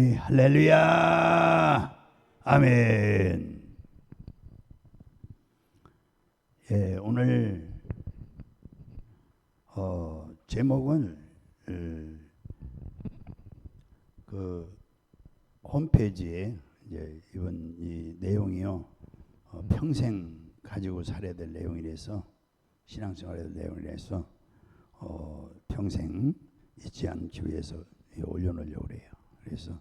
우리 할렐루야 아멘. 예, 오늘 제목은 그 홈페이지에 이제 이번 이 내용이요, 평생 가지고 살아야 될 내용이라서, 신앙생활에 될 내용이라서 평생 잊지 않기 위해서 올려놓으려고 그래요. 그래서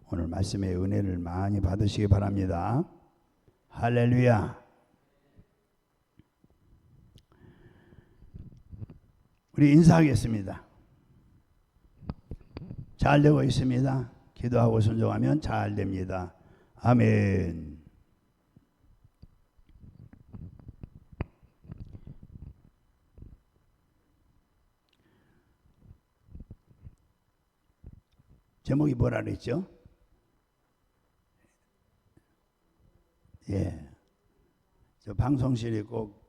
오늘 말씀의 은혜를 많이 받으시기 바랍니다. 할렐루야. 우리 인사하겠습니다. 잘 되고 있습니다. 기도하고 순종하면 잘 됩니다. 아멘. 제목이 뭐라 그랬죠? 예, 저 방송실에 꼭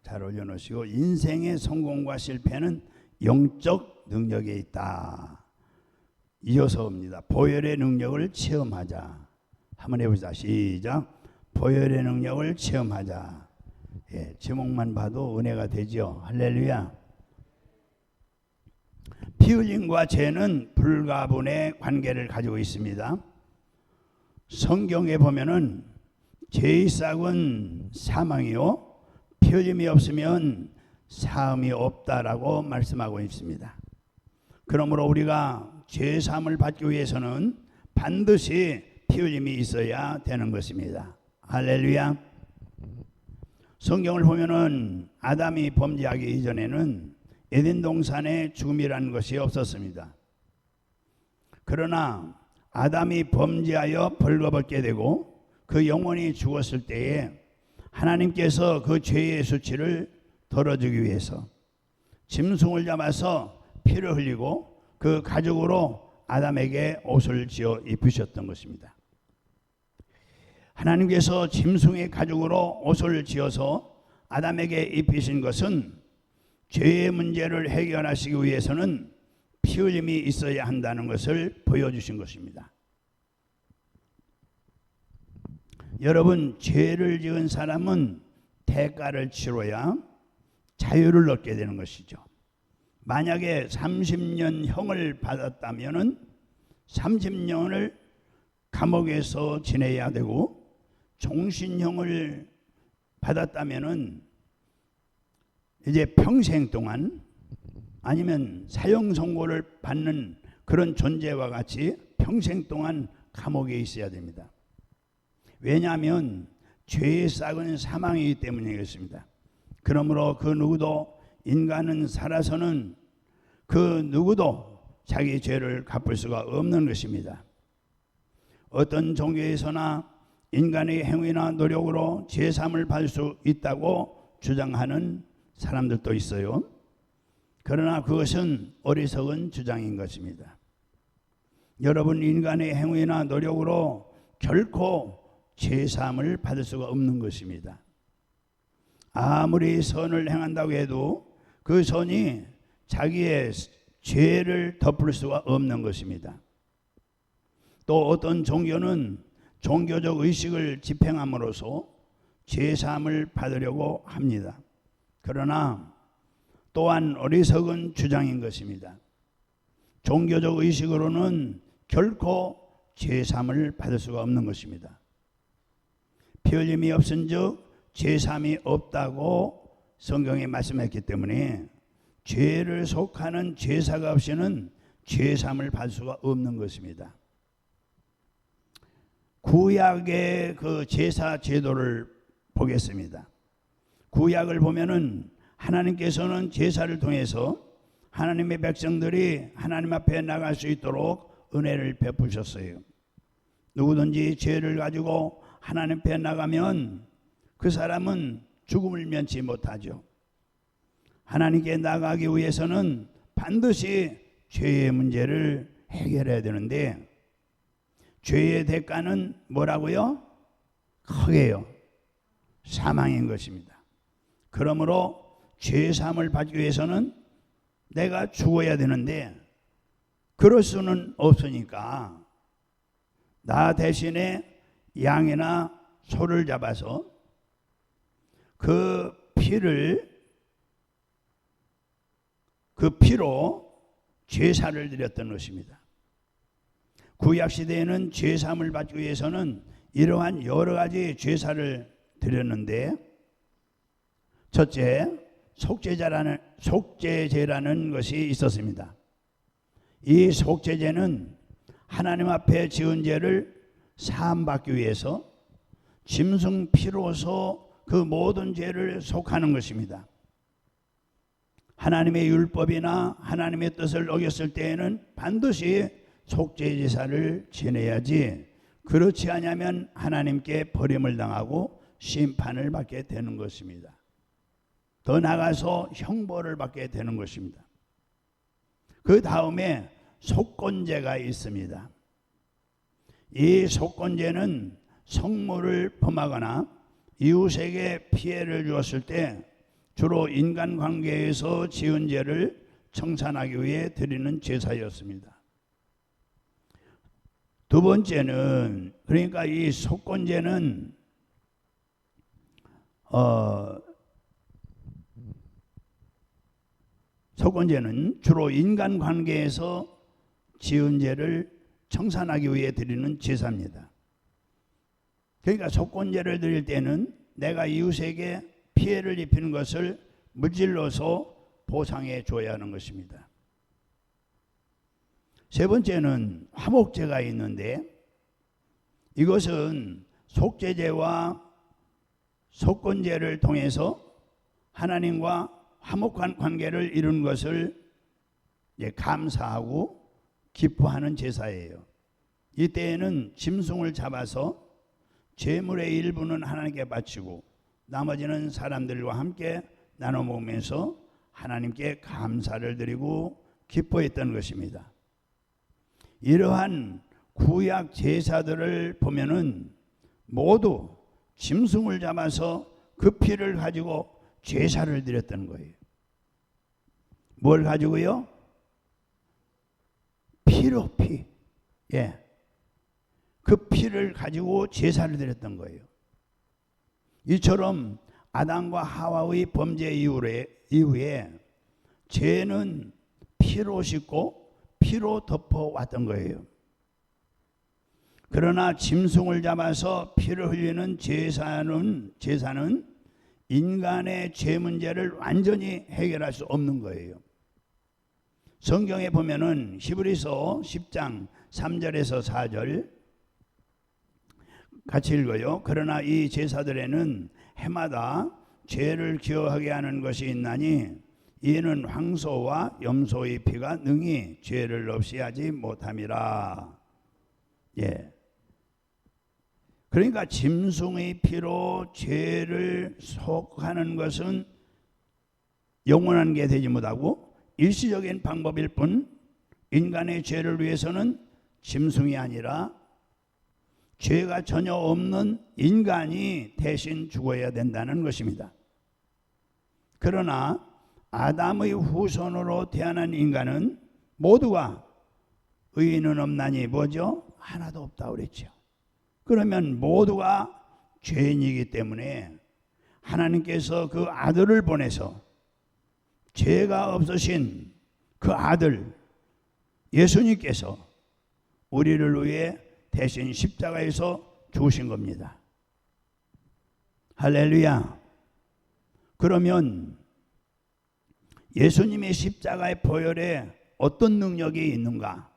잘 올려놓으시고, 인생의 성공과 실패는 영적 능력에 있다. 이어서입니다. 보혈의 능력을 체험하자. 한번 해보자. 시작. 보혈의 능력을 체험하자. 예, 제목만 봐도 은혜가 되죠. 할렐루야. 피 흘림과 죄는 불가분의 관계를 가지고 있습니다. 성경에 보면은 죄의 싹은 사망이요, 피 흘림이 없으면 사함이 없다라고 말씀하고 있습니다. 그러므로 우리가 죄 사함을 받기 위해서는 반드시 피 흘림이 있어야 되는 것입니다. 할렐루야. 성경을 보면은 아담이 범죄하기 이전에는 에덴 동산에 죽음이라는 것이 없었습니다. 그러나 아담이 범죄하여 벌거벗게 되고 그 영혼이 죽었을 때에 하나님께서 그 죄의 수치를 덜어주기 위해서 짐승을 잡아서 피를 흘리고 그 가죽으로 아담에게 옷을 지어 입히셨던 것입니다. 하나님께서 짐승의 가죽으로 옷을 지어서 아담에게 입히신 것은 죄의 문제를 해결하시기 위해서는 피 흘림이 있어야 한다는 것을 보여주신 것입니다. 여러분, 죄를 지은 사람은 대가를 치러야 자유를 얻게 되는 것이죠. 만약에 30년 형을 받았다면 30년을 감옥에서 지내야 되고, 종신형을 받았다면 이제 평생 동안, 아니면 사형 선고를 받는 그런 존재와 같이 평생 동안 감옥에 있어야 됩니다. 왜냐하면 죄의 싹은 사망이기 때문이겠습니다. 그러므로 그 누구도, 인간은 살아서는 그 누구도 자기 죄를 갚을 수가 없는 것입니다. 어떤 종교에서나 인간의 행위나 노력으로 죄 사함을 받을 수 있다고 주장하는 사람들도 있어요. 그러나 그것은 어리석은 주장인 것입니다. 여러분, 인간의 행위나 노력으로 결코 죄 사함을 받을 수가 없는 것입니다. 아무리 선을 행한다고 해도 그 선이 자기의 죄를 덮을 수가 없는 것입니다. 또 어떤 종교는 종교적 의식을 집행함으로써 죄 사함을 받으려고 합니다. 그러나 또한 어리석은 주장인 것입니다. 종교적 의식으로는 결코 죄 사함을 받을 수가 없는 것입니다. 피 흘림이 없은즉 죄 사함이 없다고 성경에 말씀했기 때문에 죄를 속하는 제사가 없이는 죄 사함을 받을 수가 없는 것입니다. 구약의 그 제사 제도를 보겠습니다. 구약을 보면은 하나님께서는 제사를 통해서 하나님의 백성들이 하나님 앞에 나갈 수 있도록 은혜를 베푸셨어요. 누구든지 죄를 가지고 하나님 앞에 나가면 그 사람은 죽음을 면치 못하죠. 하나님께 나가기 위해서는 반드시 죄의 문제를 해결해야 되는데, 죄의 대가는 뭐라고요? 크게요. 사망인 것입니다. 그러므로 죄 사함을 받기 위해서는 내가 죽어야 되는데 그럴 수는 없으니까 나 대신에 양이나 소를 잡아서 그 피로 제사를 드렸던 것입니다. 구약시대에는 제사함을 받기 위해서는 이러한 여러 가지 제사를 드렸는데, 첫째, 속죄제라는 것이 있었습니다. 이 속죄제는 하나님 앞에 지은 죄를 사함받기 위해서 짐승 피로서 그 모든 죄를 속하는 것입니다. 하나님의 율법이나 하나님의 뜻을 어겼을 때에는 반드시 속죄제사를 지내야지, 그렇지 않으면 하나님께 버림을 당하고 심판을 받게 되는 것입니다. 더 나아가서 형벌을 받게 되는 것입니다. 그 다음에 속건제가 있습니다. 이 속건제는 성물을 범하거나 이웃에게 피해를 주었을 때 주로 인간관계에서 지은 죄를 청산하기 위해 드리는 제사였습니다. 두 번째는, 그러니까 이 속건제는 주로 인간관계에서 지은 죄를 청산하기 위해 드리는 제사입니다. 그러니까 속건제를 드릴 때는 내가 이웃에게 피해를 입히는 것을 무질러서 보상해 줘야 하는 것입니다. 세 번째는 화목제가 있는데, 이것은 속죄제와 속건제를 통해서 하나님과 화목한 관계를 이룬 것을 감사하고 기뻐하는 제사예요. 이때에는 짐승을 잡아서 제물의 일부는 하나님께 바치고 나머지는 사람들과 함께 나눠 먹으면서 하나님께 감사를 드리고 기뻐했던 것입니다. 이러한 구약 제사들을 보면은 모두 짐승을 잡아서 그 피를 가지고 제사를 드렸던 거예요. 뭘 가지고요? 피. 예. 그 피를 가지고 제사를 드렸던 거예요. 이처럼 아담과 하와의 범죄 이후에 죄는 피로 씻고 피로 덮어왔던 거예요. 그러나 짐승을 잡아서 피를 흘리는 제사는 인간의 죄 문제를 완전히 해결할 수 없는 거예요. 성경에 보면은 히브리서 10장 3절에서 4절 같이 읽어요. 그러나 이 제사들에는 해마다 죄를 기억하게 하는 것이 있나니 이는 황소와 염소의 피가 능히 죄를 없이 하지 못함이라. 예. 그러니까 짐승의 피로 죄를 속하는 것은 영원한 게 되지 못하고 일시적인 방법일 뿐, 인간의 죄를 위해서는 짐승이 아니라 죄가 전혀 없는 인간이 대신 죽어야 된다는 것입니다. 그러나 아담의 후손으로 태어난 인간은 모두가 의인은 없나니 뭐죠? 하나도 없다 그랬죠. 그러면 모두가 죄인이기 때문에 하나님께서 그 아들을 보내서 죄가 없으신 그 아들 예수님께서 우리를 위해 대신 십자가에서 죽으신 겁니다. 할렐루야. 그러면 예수님의 십자가의 보혈에 어떤 능력이 있는가?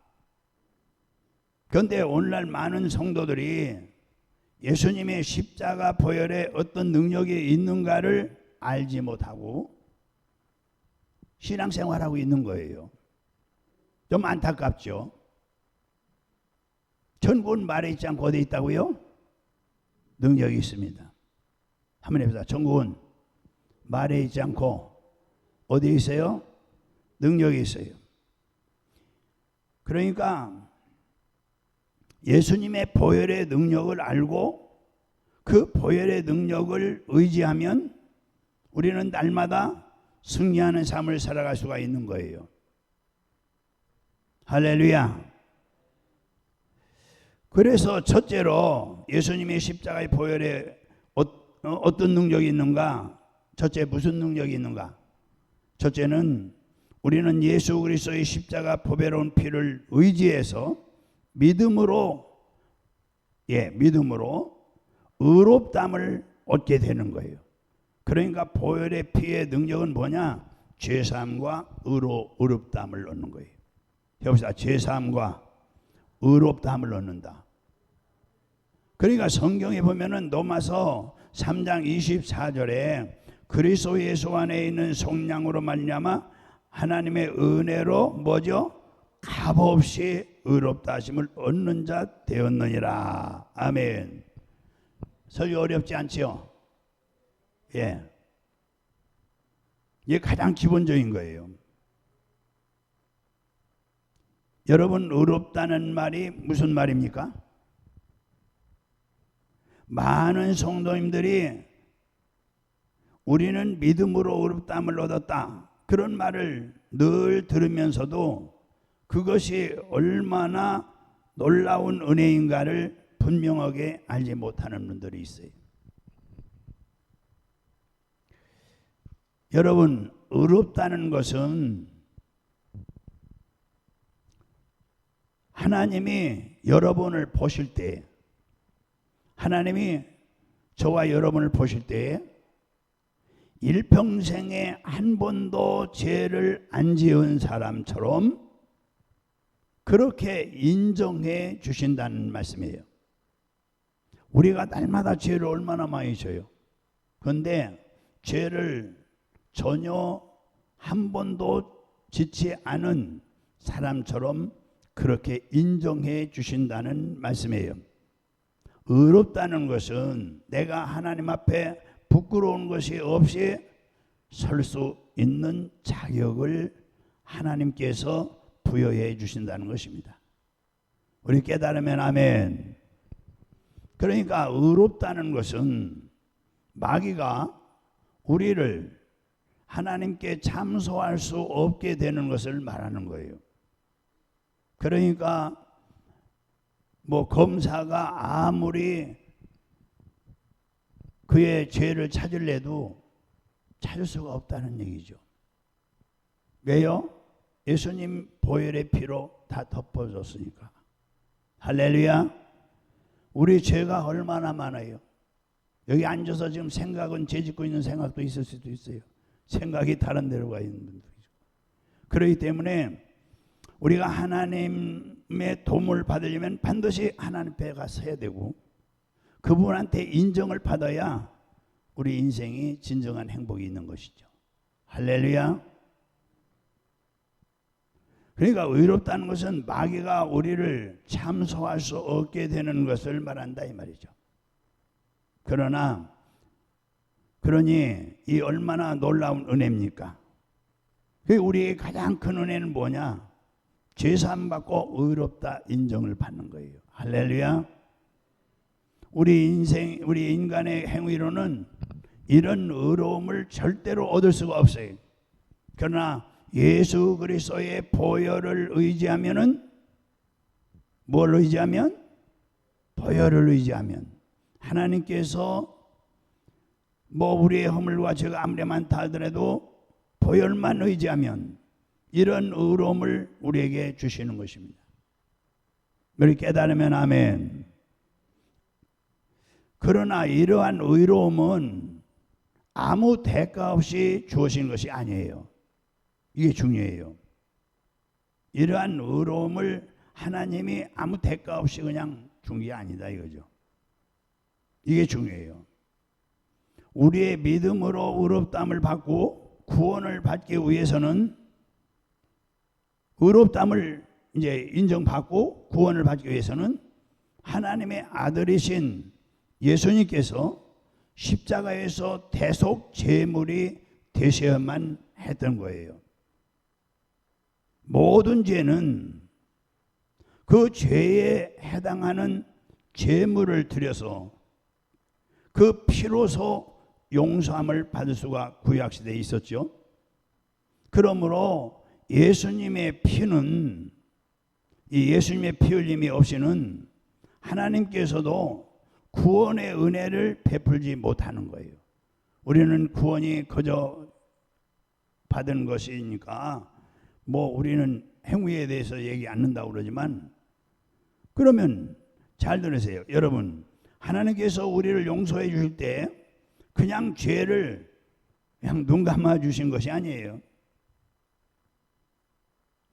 그런데 오늘날 많은 성도들이 예수님의 십자가 보혈에 어떤 능력이 있는가를 알지 못하고 신앙생활하고 있는 거예요. 좀 안타깝죠. 천국은 말에 있지 않고 어디 있다고요? 능력이 있습니다. 한번 해보자. 천국은 말에 있지 않고 어디 있어요? 능력이 있어요. 그러니까 예수님의 보혈의 능력을 알고 그 보혈의 능력을 의지하면 우리는 날마다 승리하는 삶을 살아갈 수가 있는 거예요. 할렐루야. 그래서 첫째로 예수님의 십자가의 보혈에 어떤 능력이 있는가? 첫째 무슨 능력이 있는가? 첫째는 우리는 예수 그리스도의 십자가 보배로운 피를 의지해서 믿음으로 의롭다함을 얻게 되는 거예요. 그러니까 보혈의 피의 능력은 뭐냐? 죄사함과 의롭다함을 얻는 거예요. 해봅시다. 죄사함과 의롭다함을 얻는다. 그러니까 성경에 보면은 로마서 3장 24절에 그리스도 예수 안에 있는 속량으로 말미암아 하나님의 은혜로 뭐죠? 값없이 의롭다 하심을 얻는 자 되었느니라. 아멘. 설교 어렵지 않지요? 예. 이게 가장 기본적인 거예요. 여러분, 의롭다는 말이 무슨 말입니까? 많은 성도님들이 우리는 믿음으로 의롭다함을 얻었다, 그런 말을 늘 들으면서도 그것이 얼마나 놀라운 은혜인가를 분명하게 알지 못하는 분들이 있어요. 여러분, 의롭다는 것은 하나님이 여러분을 보실 때, 하나님이 저와 여러분을 보실 때 일평생에 한 번도 죄를 안 지은 사람처럼 그렇게 인정해 주신다는 말씀이에요. 우리가 날마다 죄를 얼마나 많이 져요. 그런데 죄를 전혀 한 번도 짓지 않은 사람처럼 그렇게 인정해 주신다는 말씀이에요. 의롭다는 것은 내가 하나님 앞에 부끄러운 것이 없이 설 수 있는 자격을 하나님께서 부여해 주신다는 것입니다. 우리 깨달으면 아멘. 그러니까 의롭다는 것은 마귀가 우리를 하나님께 참소할 수 없게 되는 것을 말하는 거예요. 그러니까 검사가 아무리 그의 죄를 찾으려도 찾을 수가 없다는 얘기죠. 왜요? 예수님 보혈의 피로 다 덮어줬으니까. 할렐루야. 우리 죄가 얼마나 많아요. 여기 앉아서 지금 생각은 죄 짓고 있는 생각도 있을 수도 있어요. 생각이 다른 데로 가 있는 분들이죠. 그렇기 때문에 우리가 하나님의 도움을 받으려면 반드시 하나님 앞에 가서야 되고 그분한테 인정을 받아야 우리 인생이 진정한 행복이 있는 것이죠. 할렐루야. 그러니까 의롭다는 것은 마귀가 우리를 참소할 수 없게 되는 것을 말한다 이 말이죠. 그러니 이 얼마나 놀라운 은혜입니까? 우리의 가장 큰 은혜는 뭐냐? 죄사함 받고 의롭다 인정을 받는 거예요. 할렐루야. 우리 인간의 행위로는 이런 의로움을 절대로 얻을 수가 없어요. 그러나 예수 그리스도의 보혈을 의지하면은 뭘 의지하면? 보혈을 의지하면 하나님께서 우리의 허물과 죄가 아무리 많다 하더라도 보혈만 의지하면 이런 의로움을 우리에게 주시는 것입니다. 우리 깨달으면 아멘. 그러나 이러한 의로움은 아무 대가 없이 주어진 것이 아니에요. 이게 중요해요. 이러한 의로움을 하나님이 아무 대가 없이 그냥 준 게 아니다 이거죠. 이게 중요해요. 우리의 믿음으로 의롭다함을 받고 구원을 받기 위해서는 의롭다함을 이제 인정받고 구원을 받기 위해서는 하나님의 아들이신 예수님께서 십자가에서 대속 제물이 되셔야만 했던 거예요. 모든 죄는 그 죄에 해당하는 제물을 드려서 그 피로서 용서함을 받을 수가 구약시대에 있었죠. 그러므로 예수님의 피는, 이 예수님의 피 흘림이 없이는 하나님께서도 구원의 은혜를 베풀지 못하는 거예요. 우리는 구원이 거저 받은 것이니까 뭐 우리는 행위에 대해서 얘기 안 한다고 그러지만, 그러면 잘 들으세요. 여러분, 하나님께서 우리를 용서해 주실 때 그냥 죄를 그냥 눈 감아 주신 것이 아니에요.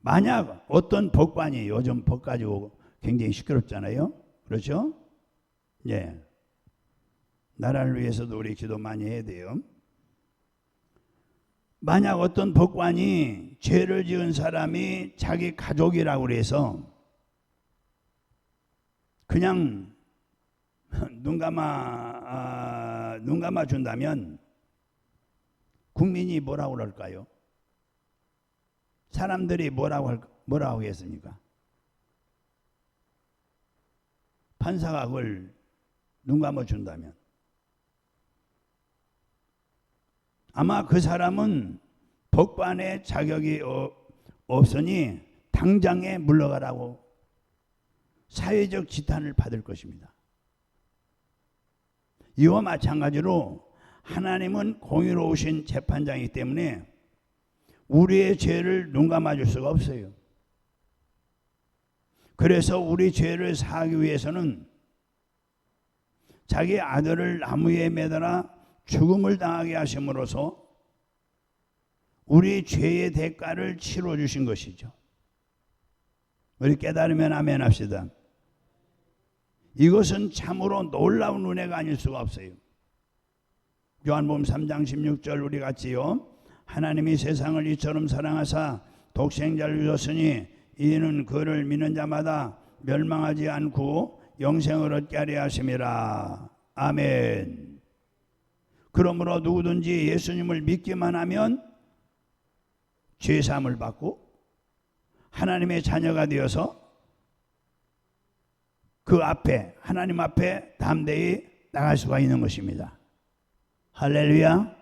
만약 어떤 법관이, 요즘 법 가지고 굉장히 시끄럽잖아요. 그렇죠? 예. 나라를 위해서도 우리 기도 많이 해야 돼요. 만약 어떤 법관이 죄를 지은 사람이 자기 가족이라고 그래서 그냥 눈 감아 준다면 국민이 뭐라고 그럴까요? 사람들이 뭐라고 하겠습니까? 판사가 그걸 눈 감아 준다면 아마 그 사람은 법관의 자격이 없으니 당장에 물러가라고 사회적 지탄을 받을 것입니다. 이와 마찬가지로 하나님은 공의로우신 재판장이기 때문에 우리의 죄를 눈 감아줄 수가 없어요. 그래서 우리 죄를 사하기 위해서는 자기 아들을 나무에 매달아 죽음을 당하게 하심으로써 우리 죄의 대가를 치러 주신 것이죠. 우리 깨달으면 아멘 합시다. 이것은 참으로 놀라운 은혜가 아닐 수가 없어요. 요한복음 3장 16절 우리 같이요. 하나님이 세상을 이처럼 사랑하사 독생자를 주셨으니 이는 그를 믿는 자마다 멸망하지 않고 영생을 얻게 하려 하심이라. 아멘. 그러므로 누구든지 예수님을 믿기만 하면 죄사함을 받고 하나님의 자녀가 되어서 그 앞에, 하나님 앞에 담대히 나갈 수가 있는 것입니다. 할렐루야.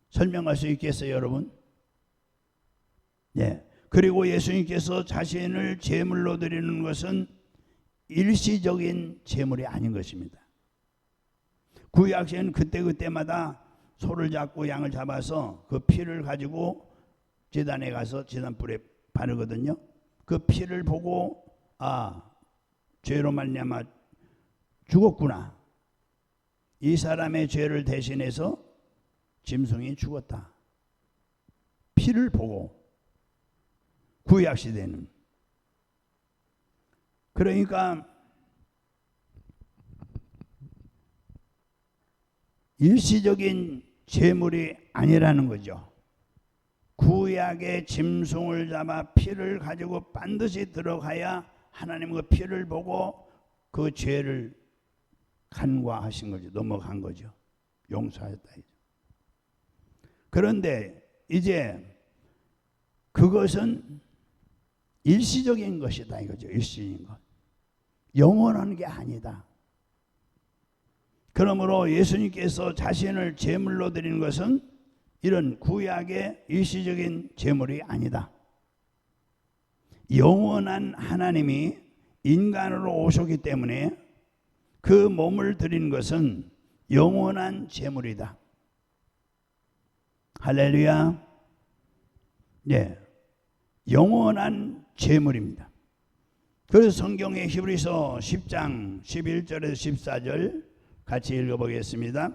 설명할 수 있겠어요, 여러분? 예. 그리고 예수님께서 자신을 제물로 드리는 것은 일시적인 제물이 아닌 것입니다. 구약시에는 그때마다 소를 잡고 양을 잡아서 그 피를 가지고 제단에 가서 제단불에 바르거든요. 그 피를 보고 죄로 말미암아 죽었구나. 이 사람의 죄를 대신해서 짐승이 죽었다. 피를 보고 구약시대는. 그러니까 일시적인 제물이 아니라는 거죠. 구약의 짐승을 잡아 피를 가지고 반드시 들어가야 하나님 그 피를 보고 그 죄를 간과하신 거죠. 넘어간 거죠. 용서하였다. 그런데 이제 그것은 일시적인 것이다 이거죠. 일시적인 것. 영원한 게 아니다. 그러므로 예수님께서 자신을 제물로 드리는 것은 이런 구약의 일시적인 제물이 아니다. 영원한 하나님이 인간으로 오셨기 때문에 그 몸을 드린 것은 영원한 제물이다. 할렐루야. 네, 영원한 제물입니다. 그래서 성경의 히브리서 10장 11절에서 14절 같이 읽어보겠습니다.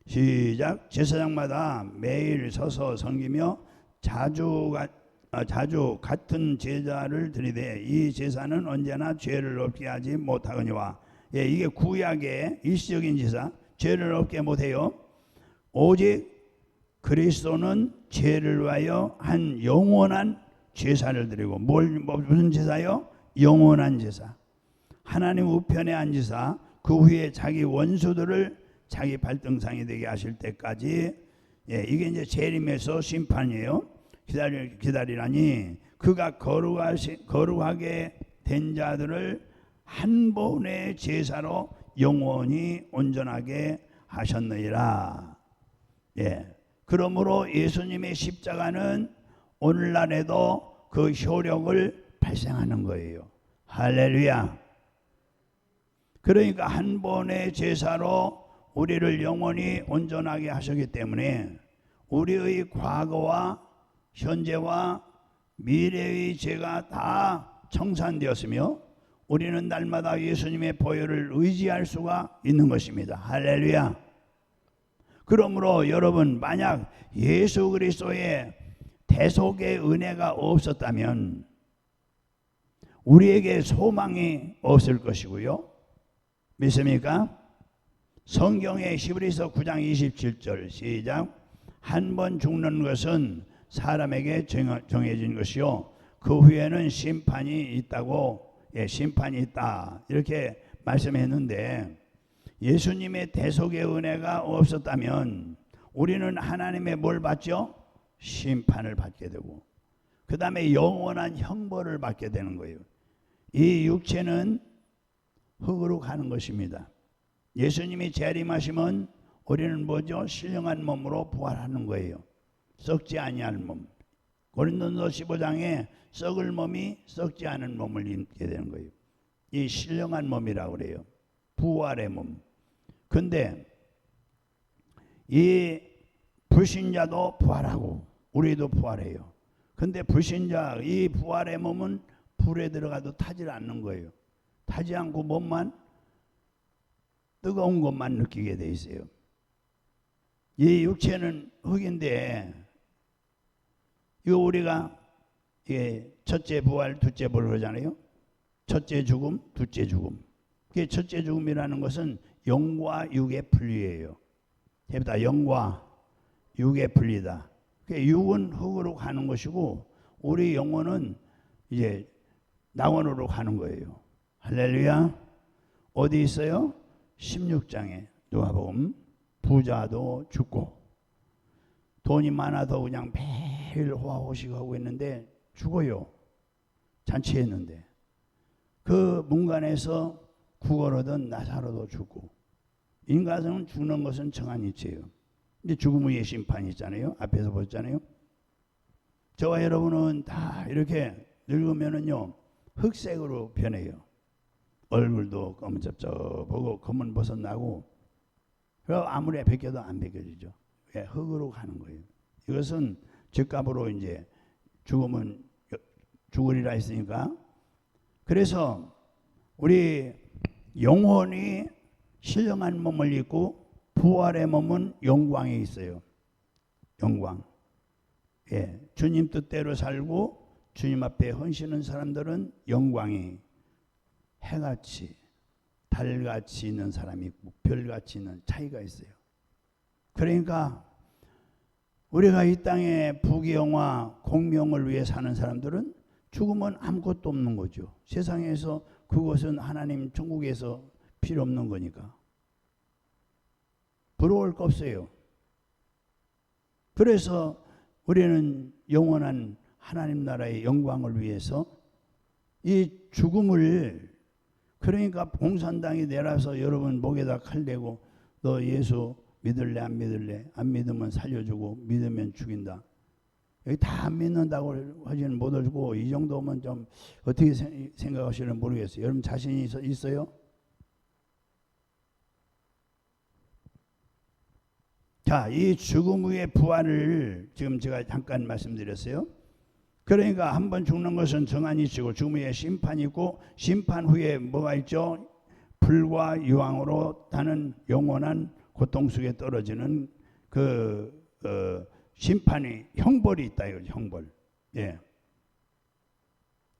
시작. 제사장마다 매일 서서 섬기며 자주 같은 제사를 드리되 이 제사는 언제나 죄를 없게 하지 못하거니와. 이게 구약의 일시적인 제사, 죄를 없게 못해요. 오직 그리스도는 죄를 위하여 한 영원한 제사를 드리고. 무슨 제사요? 영원한 제사. 하나님 우편에 앉으사 그 후에 자기 원수들을 자기 발등상이 되게 하실 때까지. 이게 이제 재림에서 심판이에요. 기다리라니 그가 거룩하게 된 자들을 한 번의 제사로 영원히 온전하게 하셨느니라. 그러므로 예수님의 십자가는 오늘날에도 그 효력을 발생하는 거예요. 할렐루야. 그러니까 한 번의 제사로 우리를 영원히 온전하게 하셨기 때문에 우리의 과거와 현재와 미래의 죄가 다 청산되었으며 우리는 날마다 예수님의 보혈을 의지할 수가 있는 것입니다. 할렐루야. 그러므로 여러분, 만약 예수 그리스도의 대속의 은혜가 없었다면 우리에게 소망이 없을 것이고요. 믿습니까? 성경의 히브리서 9장 27절 시작. 한 번 죽는 것은 사람에게 정해진 것이요 그 후에는 심판이 있다고, 심판이 있다 이렇게 말씀했는데, 예수님의 대속의 은혜가 없었다면 우리는 하나님의 뭘 받죠? 심판을 받게 되고 그 다음에 영원한 형벌을 받게 되는 거예요. 이 육체는 흙으로 가는 것입니다. 예수님이 재림하시면 우리는 뭐죠? 신령한 몸으로 부활하는 거예요. 썩지 아니할 몸. 고린도서 15장에 썩을 몸이 썩지 않은 몸을 입게 되는 거예요. 이 신령한 몸이라고 그래요. 부활의 몸. 근데 이 불신자도 부활하고 우리도 부활해요. 근데 불신자 이 부활의 몸은 불에 들어가도 타질 않는 거예요. 타지 않고 몸만 뜨거운 것만 느끼게 돼 있어요. 이 육체는 흙인데 이거 우리가 첫째 부활, 둘째 부활 그러잖아요. 첫째 죽음, 둘째 죽음. 첫째 죽음이라는 것은 영과 육의 분리예요. 해보다 영과 육의 분리다. 육은 흙으로 가는 것이고 우리 영혼은 이제 낙원으로 가는 거예요. 할렐루야. 어디 있어요? 16장에 누가복음. 부자도 죽고 돈이 많아도 그냥 매일 호화호식하고 있는데 죽어요. 잔치했는데 그 문간에서 구걸 얻은 나사로도 죽고, 인간은 죽는 것은 정한 이치예요. 근데 죽음 후에 심판이 있잖아요. 앞에서 보셨잖아요. 저와 여러분은 다 이렇게 늙으면은요 흑색으로 변해요. 얼굴도 검은접접하고 검은 버섯 나고, 그리고 아무리 벗겨도 안 벗겨지죠. 왜? 흙으로 가는 거예요. 이것은 즉값으로 이제 죽으면 죽으리라 했으니까. 그래서 우리 영혼이 신령한 몸을 입고 부활의 몸은 영광에 있어요. 영광. 주님 뜻대로 살고 주님 앞에 헌신하는 사람들은 영광이 해같이 달같이 있는 사람이 있고 별같이 있는 차이가 있어요. 그러니까 우리가 이 땅에 부귀영화 공명을 위해 사는 사람들은 죽으면 아무것도 없는 거죠. 세상에서 그것은 하나님 천국에서 필요 없는 거니까 부러울 거 없어요. 그래서 우리는 영원한 하나님 나라의 영광을 위해서 이 죽음을, 그러니까 공산당이 내려서 여러분 목에다 칼 대고 너 예수 믿을래 안 믿을래? 안 믿으면 살려주고 믿으면 죽인다. 여기 다 안 믿는다고 하지는 못하고 이 정도면 좀 어떻게 생각하시는지 모르겠어요. 여러분 자신이 있어요? 자, 이 죽음 후의 부활을 지금 제가 잠깐 말씀드렸어요. 그러니까 한 번 죽는 것은 정한 이치고 죽음 후에 심판이 있고, 심판 후에 뭐가 있죠? 불과 유황으로 타는 영원한 고통 속에 떨어지는 심판이, 형벌이 있다 이거죠. 형벌.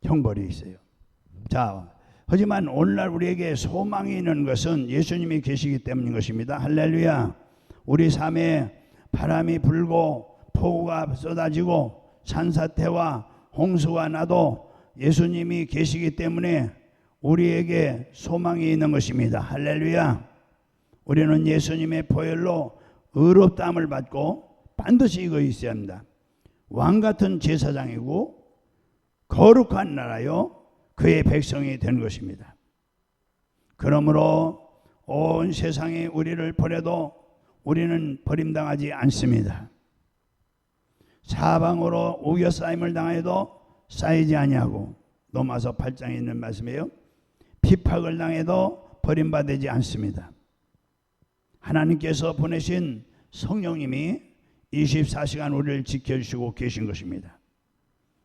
형벌이 있어요. 자, 하지만 오늘날 우리에게 소망이 있는 것은 예수님이 계시기 때문인 것입니다. 할렐루야. 우리 삶에 바람이 불고 폭우가 쏟아지고 산사태와 홍수가 나도 예수님이 계시기 때문에 우리에게 소망이 있는 것입니다. 할렐루야. 우리는 예수님의 보혈로 의롭다함을 받고 반드시 이거 있어야 합니다. 왕같은 제사장이고 거룩한 나라요 그의 백성이 된 것입니다. 그러므로 온 세상이 우리를 버려도 우리는 버림당하지 않습니다. 사방으로 우겨싸임을 당해도 쌓이지 아니하고 로마서 8장에 있는 말씀이에요. 핍박을 당해도 버림받지 않습니다. 하나님께서 보내신 성령님이 24시간 우리를 지켜주시고 계신 것입니다.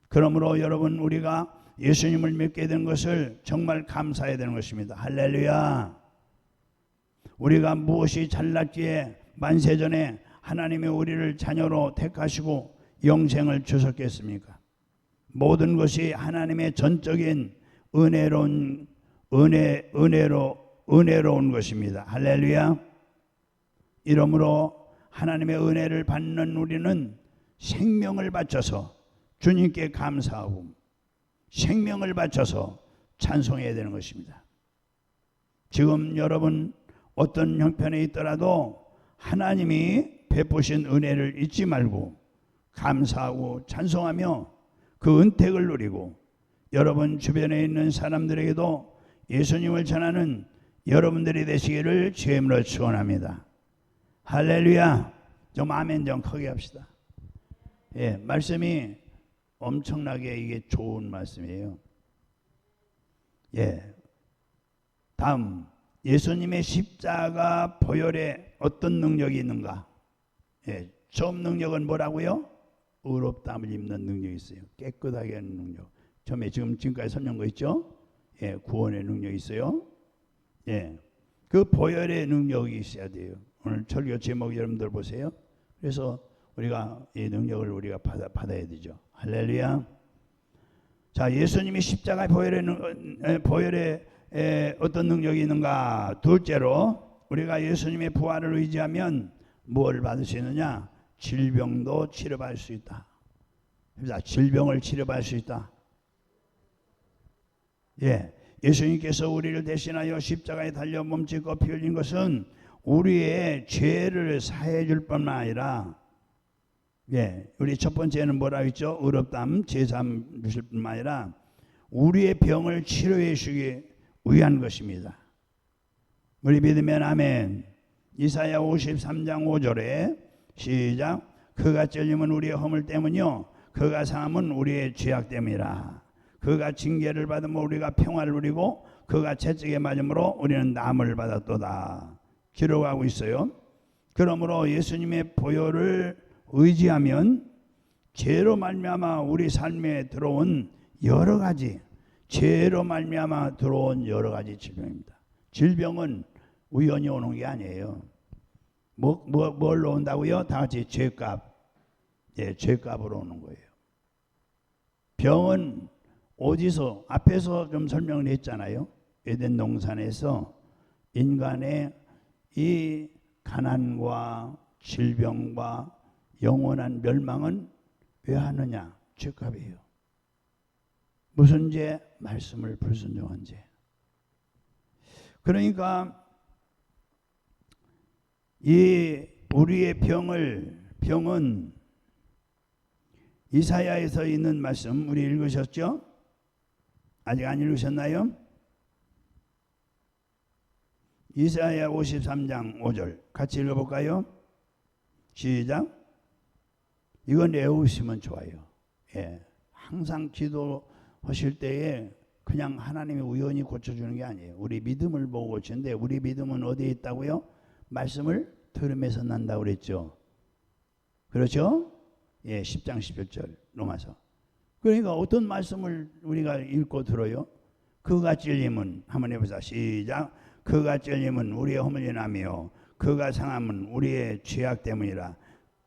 그러므로 여러분, 우리가 예수님을 믿게 된 것을 정말 감사해야 되는 것입니다. 할렐루야. 우리가 무엇이 잘났기에 만세전에 하나님이 우리를 자녀로 택하시고 영생을 주셨겠습니까? 모든 것이 하나님의 전적인 은혜로운 것입니다. 할렐루야. 이러므로 하나님의 은혜를 받는 우리는 생명을 바쳐서 주님께 감사하고 생명을 바쳐서 찬송해야 되는 것입니다. 지금 여러분 어떤 형편에 있더라도 하나님이 베푸신 은혜를 잊지 말고 감사하고 찬송하며 그 은택을 누리고 여러분 주변에 있는 사람들에게도 예수님을 전하는 여러분들이 되시기를 주님으로 축원합니다. 할렐루야. 좀 아멘 좀 크게 합시다. 예, 말씀이 엄청나게 이게 좋은 말씀이에요. 예, 다음 예수님의 십자가 보혈에 어떤 능력이 있는가? 예, 처음 능력은 뭐라고요? 의롭다함을 입는 능력이 있어요. 깨끗하게 하는 능력. 처음에 지금까지 설명한 거 있죠? 예, 구원의 능력이 있어요. 예, 그 보혈의 능력이 있어야 돼요. 오늘 설교 제목 여러분들 보세요. 그래서 우리가 이 능력을 우리가 받아야 되죠. 할렐루야. 자, 예수님이 십자가 보혈에 어떤 능력이 있는가? 둘째로 우리가 예수님의 부활을 의지하면 무엇을 받을 수 있느냐? 질병도 치료받을 수 있다. 질병을 치료받을 수 있다. 예, 예수님께서 우리를 대신하여 십자가에 달려 몸짓고 피 흘린 것은 우리의 죄를 사해 줄 뿐만 아니라, 예, 우리 첫 번째는 뭐라 했죠? 의롭다함, 제사함 주실 뿐만 아니라 우리의 병을 치료해 주시기 위한 것입니다. 우리 믿으면 아멘. 이사야 53장 5절에 시작. 그가 찔림은 우리의 허물 때문이요 그가 상함은 우리의 죄악 때문이라. 그가 징계를 받으면 우리가 평화를 누리고 그가 채찍에 맞음으로 우리는 남을 받았도다. 기록하고 있어요. 그러므로 예수님의 보혈을 의지하면 죄로 말미암아 우리 삶에 들어온 여러 가지, 죄로 말미암아 들어온 여러 가지 질병입니다. 질병은 우연히 오는 게 아니에요. 뭘로 온다고요? 다 같이 죄값. 예, 죄값으로 오는 거예요. 병은 어디서, 앞에서 좀 설명을 했잖아요. 에덴 동산에서 인간의 이 가난과 질병과 영원한 멸망은 왜 하느냐? 죄값이에요. 무슨 죄? 말씀을 불순종한 죄. 그러니까 이 우리의 병은 이사야에서 있는 말씀 우리 읽으셨죠? 아직 안 읽으셨나요? 이사야 53장 5절 같이 읽어볼까요? 시작. 이건 외우시면 좋아요. 예, 항상 기도하실 때에 그냥 하나님이 우연히 고쳐주는 게 아니에요. 우리 믿음을 보고 고치는데 우리 믿음은 어디에 있다고요? 말씀을 들음에서 난다고 그랬죠. 그렇죠? 예, 10장 11절 로마서. 그러니까 어떤 말씀을 우리가 읽고 들어요? 그가 찔림은, 한번 해보자. 시작. 그가 찔림은 우리의 허물이 나며 그가 상함은 우리의 죄악 때문이라.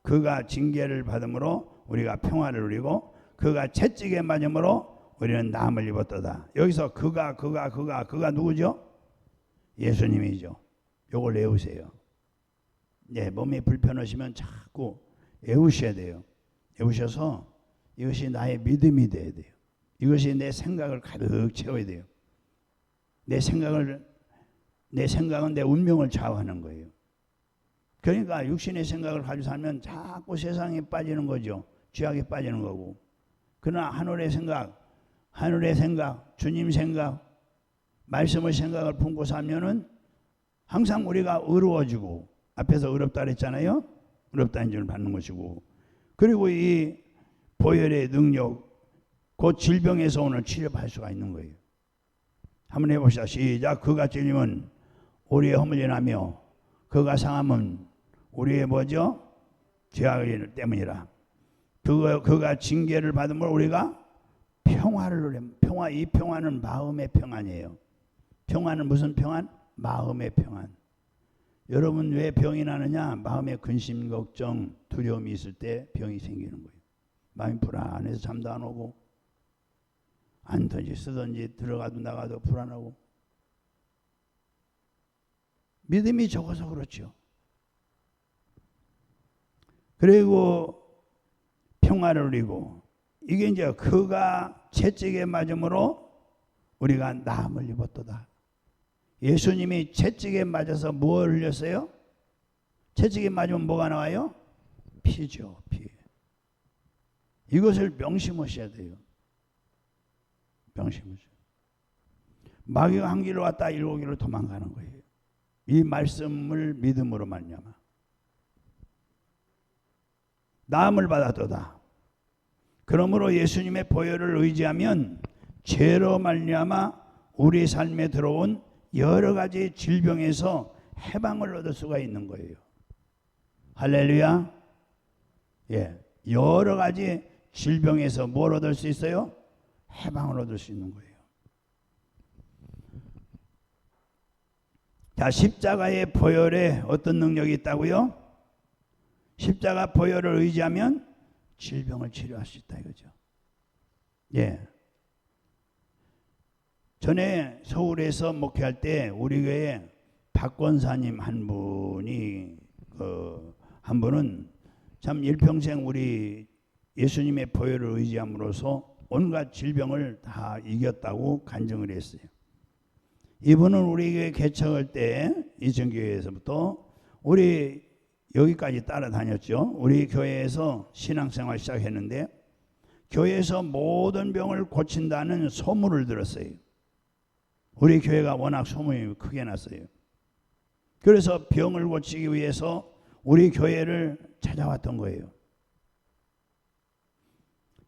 그가 징계를 받음으로 우리가 평화를 누리고 그가 채찍에 맞음으로 우리는 남을 입었도다. 여기서 그가 누구죠? 예수님이죠. 요걸 외우세요. 네, 몸이 불편하시면 자꾸 외우셔야 돼요. 외우셔서 이것이 나의 믿음이 돼야 돼요. 이것이 내 생각을 가득 채워야 돼요. 내 생각은 내 운명을 좌우하는 거예요. 그러니까 육신의 생각을 가지고 살면 자꾸 세상에 빠지는 거죠. 죄악에 빠지는 거고. 그러나 하늘의 생각, 주님 생각, 말씀의 생각을 품고 살면은 항상 우리가 의로워지고, 앞에서 의롭다 그랬잖아요. 의롭다는 줄을 받는 것이고, 그리고 이 보혈의 능력, 그 질병에서 오늘 치료받을 수가 있는 거예요. 한번 해봅시다. 시작. 그가 찔리면 우리의 허물이 나며 그가 상함은 우리의 뭐죠? 죄악 때문이라. 그가 징계를 받으면 우리가 평화를 누려. 평화, 이 평화는 마음의 평안이에요. 평화는 무슨 평안? 마음의 평안. 여러분 왜 병이 나느냐? 마음에 근심, 걱정, 두려움이 있을 때 병이 생기는 거예요. 마음이 불안해서 잠도 안 오고 앉든지 쓰든지 들어가도 나가도 불안하고 믿음이 적어서 그렇죠. 그리고 평화를 누리고 이게 이제 그가 채찍에 맞음으로 우리가 나음을 입었도다. 예수님이 채찍에 맞아서 뭘 흘렸어요? 채찍에 맞으면 뭐가 나와요? 피죠. 피. 이것을 명심하셔야 돼요. 명심하셔야. 마귀가 한 길로 왔다 7길로 도망가는 거예요. 이 말씀을 믿음으로 말미암아 나음을 받았도다. 그러므로 예수님의 보혈을 의지하면 죄로 말미암아 우리 삶에 들어온 여러 가지 질병에서 해방을 얻을 수가 있는 거예요. 할렐루야. 예, 여러 가지 질병에서 뭘 얻을 수 있어요? 해방을 얻을 수 있는 거예요. 자, 십자가의 보혈에 어떤 능력이 있다고요? 십자가 보혈을 의지하면 질병을 치료할 수 있다 이거죠. 예. 전에 서울에서 목회할 때 우리 교회 박 권사님 한 분은 참 일평생 우리 예수님의 보혈을 의지함으로써 온갖 질병을 다 이겼다고 간증을 했어요. 이분은 우리 교회 개척할 때 이천교회에서부터 우리 여기까지 따라다녔죠. 우리 교회에서 신앙생활 시작했는데 교회에서 모든 병을 고친다는 소문을 들었어요. 우리 교회가 워낙 소문이 크게 났어요. 그래서 병을 고치기 위해서 우리 교회를 찾아왔던 거예요.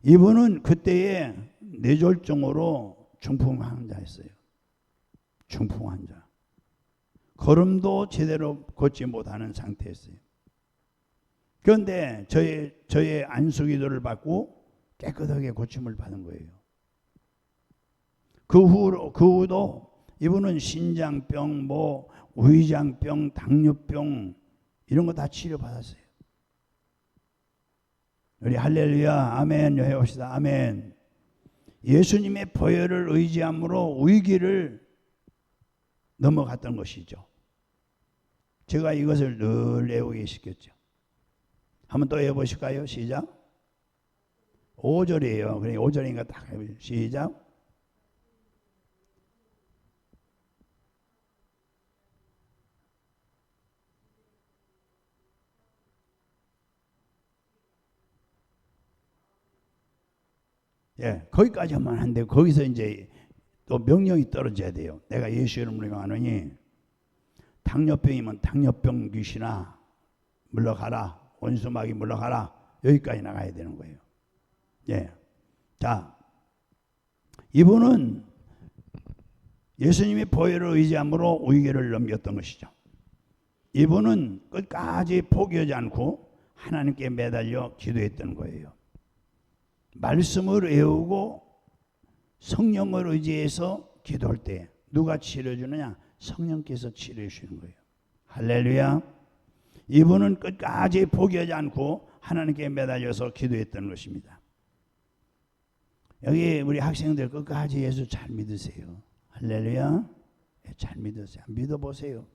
이분은 그때에 뇌졸중으로 중풍 환자였어요. 중풍 환자. 걸음도 제대로 걷지 못하는 상태였어요. 그런데 저의 안수기도를 받고 깨끗하게 고침을 받은 거예요. 그 후도 이분은 신장병, 위장병, 당뇨병 이런 거 다 치료받았어요. 우리 할렐루야, 아멘 해봅시다. 아멘. 예수님의 보혈을 의지함으로 위기를 넘어갔던 것이죠. 제가 이것을 늘 외우게 시켰죠. 한번 또 해보실까요? 시작. 5절이에요. 그러니까 5절이니까 딱 해보세요. 시작. 예, 거기까지 하면 안 돼요. 거기서 이제 또 명령이 떨어져야 돼요. 내가 예수 이름으로 명하노니 당뇨병이면 당뇨병 귀신아 물러가라. 원수마귀 물러가라. 여기까지 나가야 되는 거예요. 예. 자, 이분은 예수님의 보혈을 의지함으로 위기를 넘겼던 것이죠. 이분은 끝까지 포기하지 않고 하나님께 매달려 기도했던 거예요. 말씀을 외우고 성령을 의지해서 기도할 때 누가 치료해주느냐? 성령께서 치료해 주시는 거예요. 할렐루야. 이분은 끝까지 포기하지 않고 하나님께 매달려서 기도했던 것입니다. 여기 우리 학생들 끝까지 예수 잘 믿으세요. 할렐루야. 잘 믿으세요. 믿어보세요.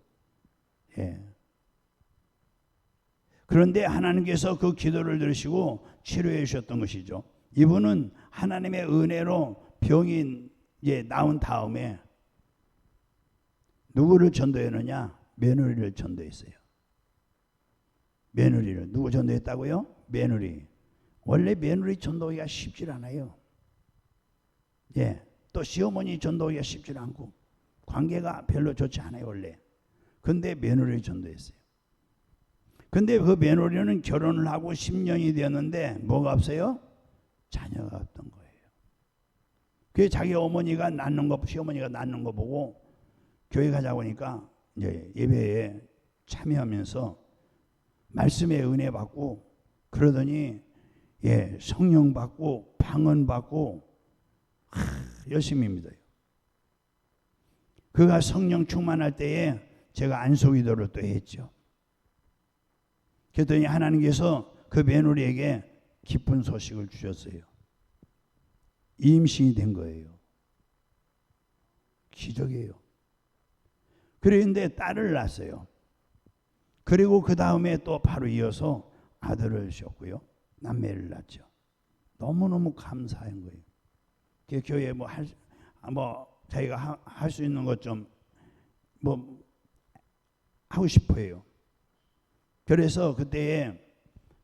예. 그런데 하나님께서 그 기도를 들으시고 치료해 주셨던 것이죠. 이분은 하나님의 은혜로 병이 이제 나온 다음에 누구를 전도했느냐? 며느리를 전도했어요. 며느리를 누구 전도했다고요? 며느리. 원래 며느리 전도하기가 쉽지 않아요. 예, 또 시어머니 전도하기가 쉽지 않고 관계가 별로 좋지 않아요 원래. 근데 며느리를 전도했어요. 근데 그 며느리는 결혼을 하고 10년이 되었는데 뭐가 없어요? 자녀가 없던 거예요. 그 자기 어머니가 낳는 거, 시어머니가 낳는 거 보고 교회 가자고 하니까 이제 예배에 참여하면서 말씀의 은혜 받고 그러더니 성령 받고 방언 받고 열심히 믿어요. 그가 성령 충만할 때에 제가 안소기도를 또 했죠. 그랬더니 하나님께서 그 며느리에게 기쁜 소식을 주셨어요. 임신이 된 거예요. 기적이에요. 그런데 딸을 낳았어요. 그리고 그 다음에 또 바로 이어서 아들을 주셨고요. 남매를 낳았죠. 너무너무 감사한 거예요. 그 교회에 자기가 할 수 있는 것 좀 하고 싶어요. 그래서 그때에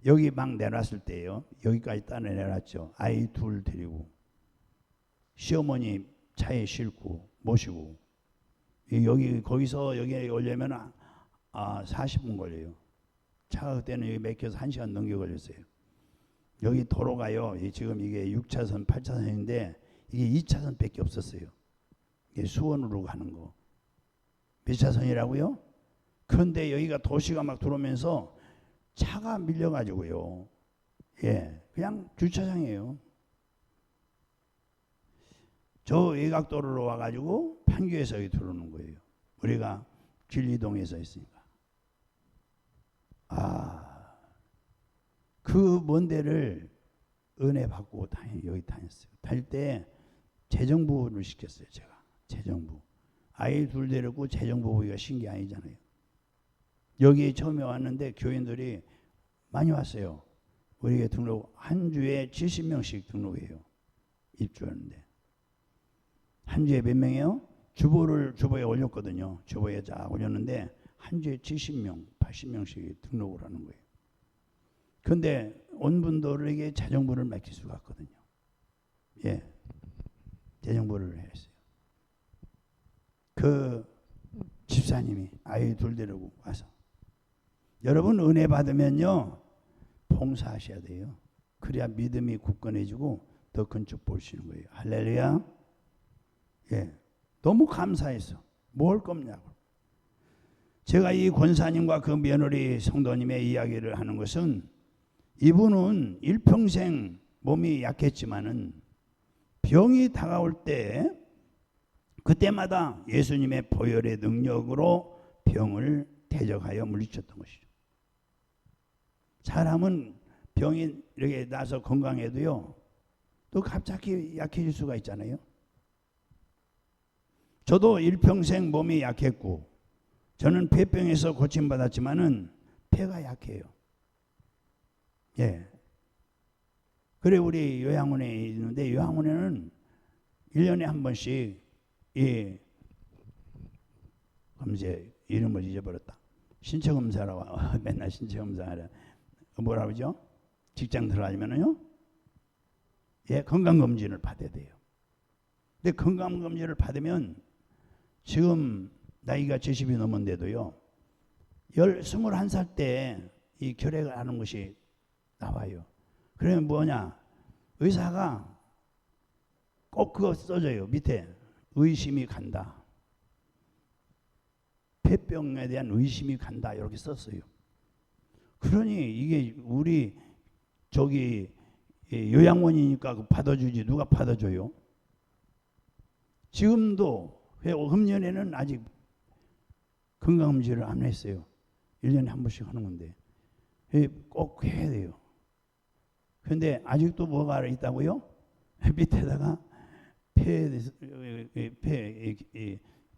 여기 막 내놨을 때예요. 여기까지 따 내놨죠. 아이 둘 데리고 시어머니 차에 싣고 모시고 거기서 여기 오려면 40분 걸려요. 차가 그때는 여기 막혀서 1시간 넘게 걸렸어요. 여기 도로가요. 지금 이게 6차선, 8차선인데 이게 2차선밖에 없었어요. 이게 수원으로 가는 거. 몇 차선이라고요? 그런데 여기가 도시가 막 들어오면서 차가 밀려가지고요. 그냥 주차장이에요. 저 외곽도로로 와가지고 판교에서 여기 들어오는 거예요. 우리가 길리동에서 있으니까. 그 먼 데를 은혜 받고 여기 다녔어요. 다닐 때 재정부를 시켰어요. 제가 재정부. 아이 둘 데리고 재정부 보기가 신기 아니잖아요. 여기 처음에 왔는데 교인들이 많이 왔어요. 우리에게 등록 한 주에 70명씩 등록해요. 입주하는데 한 주에 몇 명이에요? 주보에 올렸거든요. 주보에 쫙 올렸는데 한 주에 70명, 80명씩 등록을 하는 거예요. 그런데 온 분들에게 재정부를 맡길 수가 없거든요. 재정부를 했어요. 그 집사님이 아이 둘 데리고 와서 여러분 은혜 받으면요 봉사하셔야 돼요. 그래야 믿음이 굳건해지고 더 큰 쭉 볼 수 있는 거예요. 할렐루야. 너무 감사해서 뭐 할 겁냐고. 제가 이 권사님과 그 며느리 성도님의 이야기를 하는 것은 이분은 일평생 몸이 약했지만은 병이 다가올 때 그때마다 예수님의 보혈의 능력으로 병을 대적하여 물리쳤던 것이죠. 사람은 병이 이렇게 나서 건강해도요 또 갑자기 약해질 수가 있잖아요. 저도 일평생 몸이 약했고 저는 폐병에서 고침받았지만은 폐가 약해요. 그래 우리 요양원에 있는데 요양원에는 1년에 한 번씩 검사 이름을 잊어버렸다. 신체검사라고 맨날 신체검사하라. 뭐라 그러죠? 직장 들어가면은요 건강검진을 받아야 돼요. 근데 건강검진을 받으면 지금 나이가 70이 넘었는데도요 21살 때 이 결핵을 하는 것이 나와요. 그러면 뭐냐? 의사가 꼭 그거 써줘요. 밑에 의심이 간다. 폐병에 대한 의심이 간다. 이렇게 썼어요. 그러니 이게 우리 요양원이니까 받아주지 누가 받아줘요? 지금도 금년에는 아직 건강검진을 안 했어요. 1년에 한 번씩 하는 건데 꼭 해야 돼요. 그런데 아직도 뭐가 있다고요? 밑에다가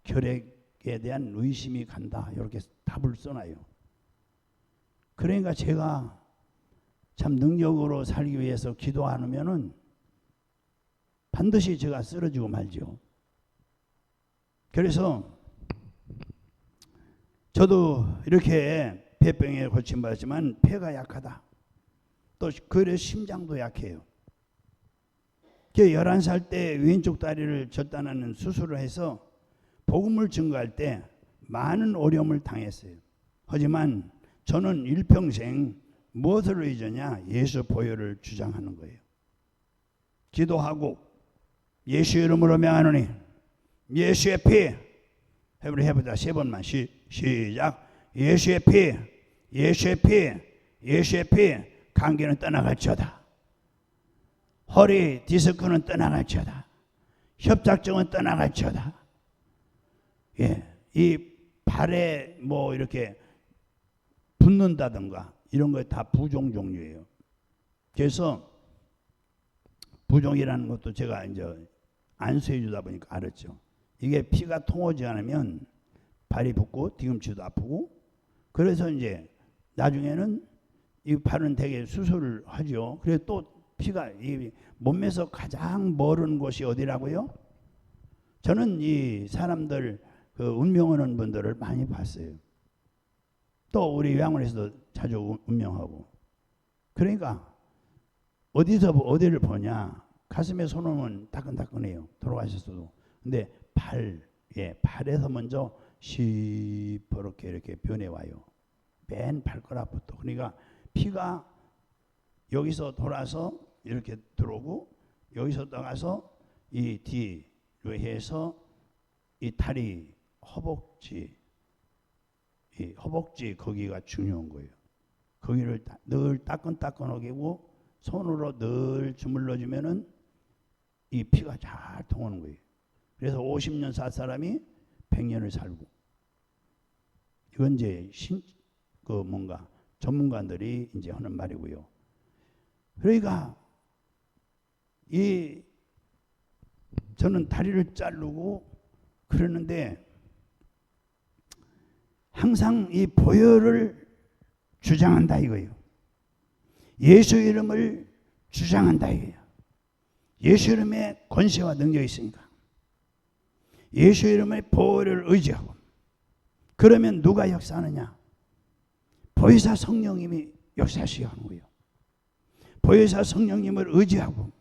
결핵에 대한 의심이 간다. 이렇게 답을 써놔요. 그러니까 제가 참 능력으로 살기 위해서 기도 안 하면은 반드시 제가 쓰러지고 말죠. 그래서 저도 이렇게 폐병에 고침받았지만 폐가 약하다. 또 그래 심장도 약해요. 11살 때 왼쪽 다리를 절단하는 수술을 해서 복음을 증거할 때 많은 어려움을 당했어요. 하지만 저는 일평생 무엇을 의지하냐? 예수 보혈을 주장하는 거예요. 기도하고 예수 이름으로 명하노니 예수의 피 우리 해보자. 3번만 시작. 예수의 피 예수의 피 예수의 피 감기는 떠나갈지어다. 허리 디스크는 떠나갈지어다. 협착증은 떠나갈지어다. 예, 이 발에 뭐 이렇게 붓는다든가 이런 거 다 부종 종류예요. 그래서 부종이라는 것도 제가 이제 안수해 주다 보니까 알았죠. 이게 피가 통하지 않으면 발이 붓고 뒤꿈치도 아프고, 그래서 이제 나중에는 이 발은 되게 수술을 하죠. 그래서 또 피가 이 몸에서 가장 멀은 곳이 어디라고요? 저는 이 사람들 그 운명하는 분들을 많이 봤어요. 또 우리 요양원에서도 자주 운명하고. 그러니까 어디서 어디를 보냐? 가슴에 손오면 따끈따끈해요. 돌아가셨어도. 근데 발에서 먼저 시퍼렇게 이렇게 변해와요. 맨 발가락부터. 그러니까 피가 여기서 돌아서 이렇게 들어오고, 여기서 나가서 이 뒤로 해서 이 다리 허벅지, 이 허벅지 거기가 중요한 거예요. 거기를 늘 따끈따끈하게 하고 손으로 늘 주물러 주면은 이 피가 잘 통하는 거예요. 그래서 50년 살 사람이 100년을 살고. 이건 이제 뭔가 전문가들이 이제 하는 말이고요. 그러니까 저는 다리를 자르고 그러는데 항상 이 보혈을 주장한다 이거예요. 예수 이름을 주장한다 이거예요. 예수 이름에 권세와 능력이 있으니까. 예수 이름의 보혈을 의지하고. 그러면 누가 역사하느냐? 보혜사 성령님이 역사하시게 하는 거예요. 보혜사 성령님을 의지하고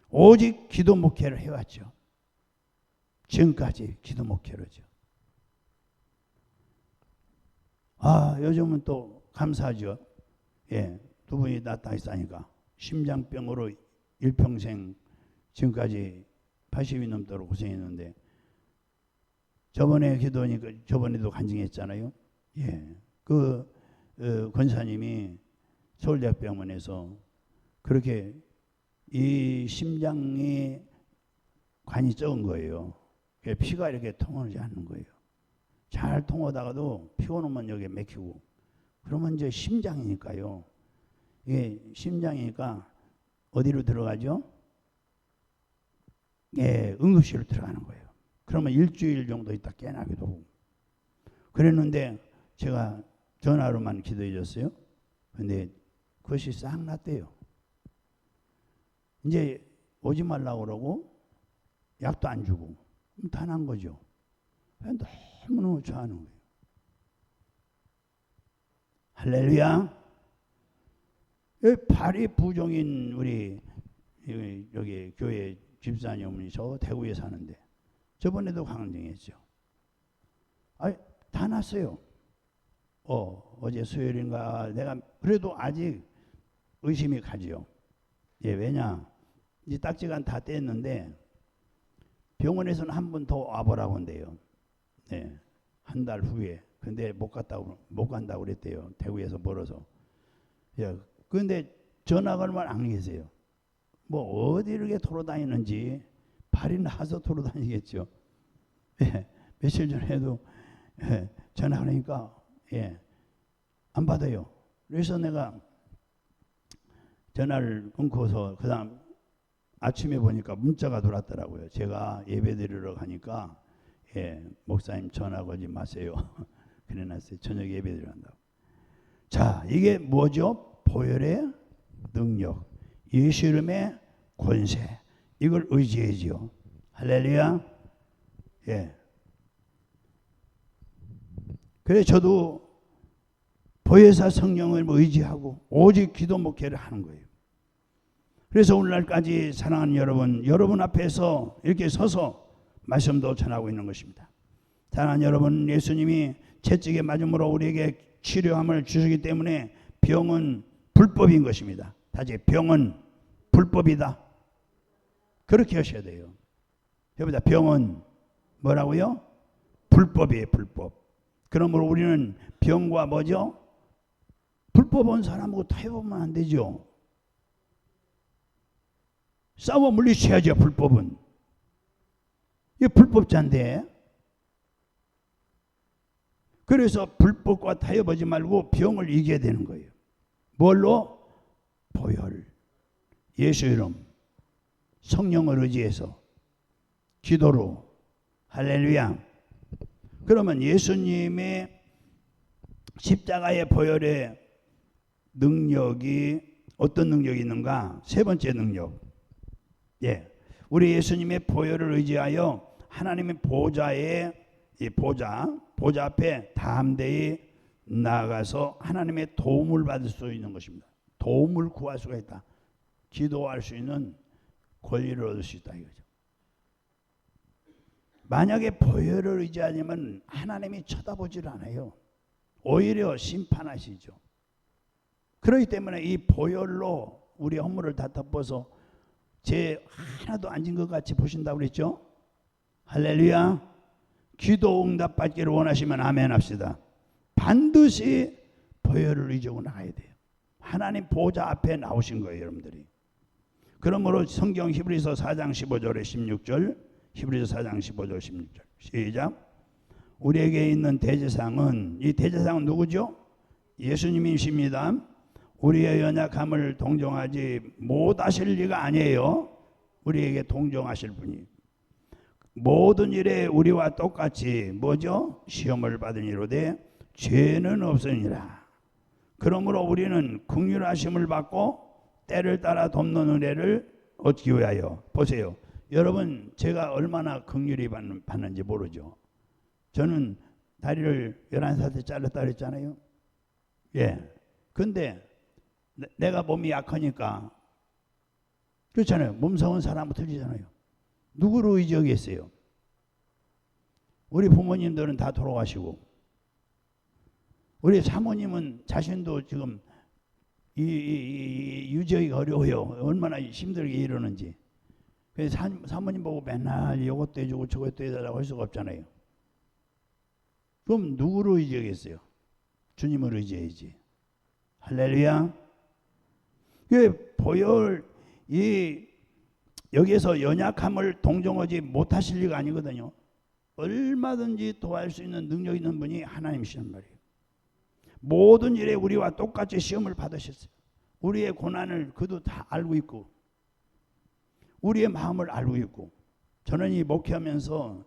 오직 기도 목회를 해왔죠. 지금까지 기도 목회로죠. 요즘은 또 감사하죠. 예, 두 분이 나타나니까 심장병으로 일평생 지금까지 80이 넘도록 고생했는데, 저번에 기도하니까 저번에도 간증했잖아요. 예, 권사님이 서울대학병원에서 그렇게 이 심장이 관이 적은 거예요. 피가 이렇게 통하지 않는 거예요. 잘 통하다가도 피곤하면 여기에 막히고, 그러면 이제 심장이니까요. 이게 심장이니까 어디로 들어가죠? 예, 응급실로 들어가는 거예요. 그러면 일주일 정도 있다 깨나기도 하고. 그랬는데 제가 전화로만 기도해 줬어요. 근데 그것이 싹 났대요. 이제 오지 말라고 그러고 약도 안 주고 다 난 거죠. 너무너무 좋아하는 거예요. 할렐루야. 발이 부종인 우리 여기 교회 집사님이 저 대구에 사는데 저번에도 강증했죠. 다 났어요. 어제 수요일인가 내가 그래도 아직 의심이 가지요. 예, 왜냐? 이제 딱지가 다 뗐는데 병원에서는 한 번 더 와보라고 한대요. 네, 한 달 후에. 근데 못 간다고 그랬대요. 대구에서 멀어서. 예, 근데 전화 걸면 안 계세요. 뭐 어디 이렇게 돌아다니는지 발이 나서 돌아다니겠죠. 예, 며칠 전에도 전화 하니까 안 받아요. 그래서 내가 전화를 끊고서 그 다음 아침에 보니까 문자가 들어왔더라고요. 제가 예배 드리러 가니까 목사님 전화 걸지 마세요. 그래놨어요. 저녁 예배 드리러 간다고. 자, 이게 뭐죠? 보혈의 능력, 예수 이름의 권세, 이걸 의지해야죠. 할렐루야. 예. 그래서 저도 보혜사 성령을 의지하고 오직 기도 목회를 하는 거예요. 그래서 오늘날까지 사랑하는 여러분 앞에서 이렇게 서서 말씀도 전하고 있는 것입니다. 사랑하는 여러분, 예수님이 채찍에 맞음으로 우리에게 치료함을 주시기 때문에 병은 불법인 것입니다. 다시 병은 불법이다. 그렇게 하셔야 돼요. 해보자. 병은 뭐라고요? 불법이에요. 불법. 그러므로 우리는 병과 뭐죠? 불법 온 사람하고 타협하면 안 되죠. 싸워 물리쳐야죠. 불법은. 이게 불법자인데. 그래서 불법과 타협하지 말고 병을 이겨야 되는 거예요. 뭘로? 보혈, 예수 이름, 성령을 의지해서 기도로. 할렐루야. 그러면 예수님의 십자가의 보혈의 능력이 어떤 능력이 있는가? 세 번째 능력. 우리 예수님의 보혈을 의지하여 하나님의 보좌에 보좌 앞에 담대히 나아가서 하나님의 도움을 받을 수 있는 것입니다. 도움을 구할 수가 있다. 기도할 수 있는 권리를 얻을 수 있다 이거죠. 만약에 보혈을 의지하려면 하나님이 쳐다보질 않아요. 오히려 심판하시죠. 그렇기 때문에 이 보혈로 우리 허물을 다 덮어서 죄 하나도 안 진 것 같이 보신다고 그랬죠. 할렐루야. 기도 응답 받기를 원하시면 아멘 합시다. 반드시 보혈을 의지하고 나가야 돼요. 하나님 보좌 앞에 나오신 거예요, 여러분들이. 그러므로 성경 히브리서 4장 15절에 16절, 히브리서 4장 15절 16절 시작. 우리에게 있는 대제사장은, 이 대제사장은 누구죠? 예수님이십니다. 우리의 연약함을 동정하지 못하실 리가 아니에요. 우리에게 동정하실 분이. 모든 일에 우리와 똑같이 뭐죠? 시험을 받은 이로되 죄는 없으니라. 그러므로 우리는 긍휼하심을 받고 때를 따라 돕는 은혜를 얻기 위하여. 보세요. 여러분, 제가 얼마나 긍휼히 받는지 모르죠. 저는 다리를 11살 때 잘랐다 그랬잖아요. 근데 내가 몸이 약하니까, 그렇잖아요. 몸성은 사람은 틀리잖아요. 누구를 의지하겠어요? 우리 부모님들은 다 돌아가시고, 우리 사모님은 자신도 지금 유지하기가 어려워요. 얼마나 힘들게 이러는지. 그래서 사모님 보고 맨날 이것도 해주고 저것도 해달라고 할 수가 없잖아요. 그럼 누구를 의지하겠어요? 주님을 의지해야지. 할렐루야. 보혈, 여기에서 연약함을 동정하지 못하실 리가 아니거든요. 얼마든지 도와줄 수 있는 능력 있는 분이 하나님이시란 말이에요. 모든 일에 우리와 똑같이 시험을 받으셨어요. 우리의 고난을 그도 다 알고 있고, 우리의 마음을 알고 있고. 저는 이 목회하면서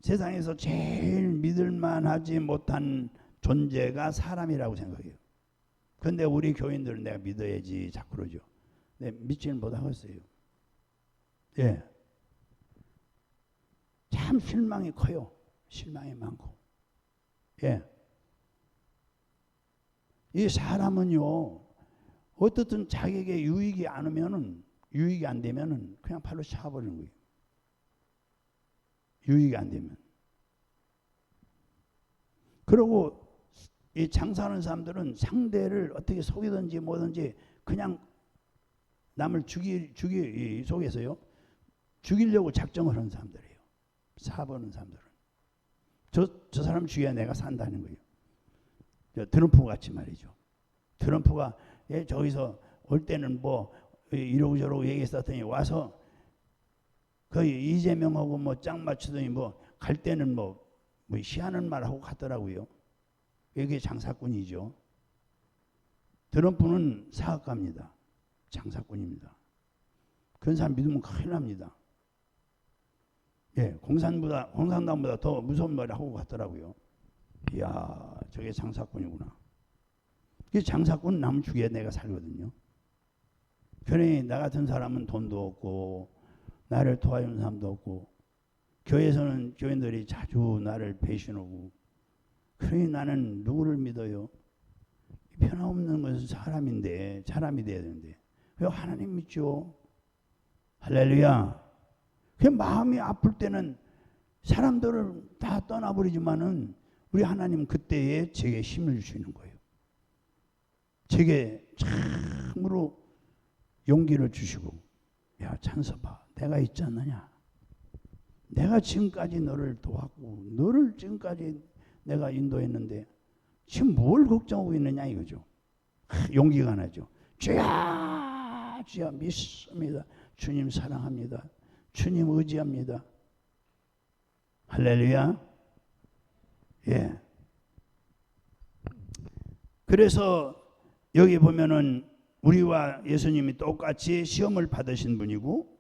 세상에서 제일 믿을만하지 못한 존재가 사람이라고 생각해요. 그런데 우리 교인들은 내가 믿어야지 자꾸 그러죠. 근데 믿지는 못하겠어요. 참 실망이 커요. 실망이 많고. 이 사람은요, 어떻든 자기에게 유익이 안 되면은 그냥 발로 차버리는 거예요. 유익이 안 되면. 그리고 이 장사하는 사람들은 상대를 어떻게 속이든지 뭐든지 그냥 남을 속에서요, 죽이려고 작정을 하는 사람들이에요. 사보는 사람들은. 저 사람 죽여야 내가 산다는 거예요. 트럼프 같이 말이죠. 트럼프가 저기서 올 때는 뭐 이러고 저러고 얘기했었더니 와서 거의 이재명하고 뭐 짱 맞추더니 뭐 갈 때는 뭐 희한한 말하고 갔더라고요. 이게 장사꾼이죠. 트럼프는 사학가입니다. 장사꾼입니다. 그런 사람 믿으면 큰일 납니다. 공산당보다 더 무서운 말을 하고 갔더라고요. 이야, 저게 장사꾼이구나. 이 장사꾼은 남 죽여야 내가 살거든요. 그러니 나 같은 사람은 돈도 없고 나를 도와주는 사람도 없고, 교회에서는 교인들이 자주 나를 배신하고, 그러니 나는 누구를 믿어요? 변함없는 것은 사람이 돼야 되는데 왜 하나님 믿죠? 할렐루야. 그 마음이 아플 때는 사람들을 다 떠나버리지만은 우리 하나님 그때에 제게 힘을 주시는 거예요. 제게 참으로 용기를 주시고, 야, 찬서 봐. 내가 있지 않느냐. 내가 지금까지 너를 도왔고 너를 지금까지 내가 인도했는데 지금 뭘 걱정하고 있느냐 이거죠. 용기가 나죠. 주야 주야 믿습니다. 주님 사랑합니다. 주님 의지합니다. 할렐루야. 예. 그래서 여기 보면은 우리와 예수님이 똑같이 시험을 받으신 분이고,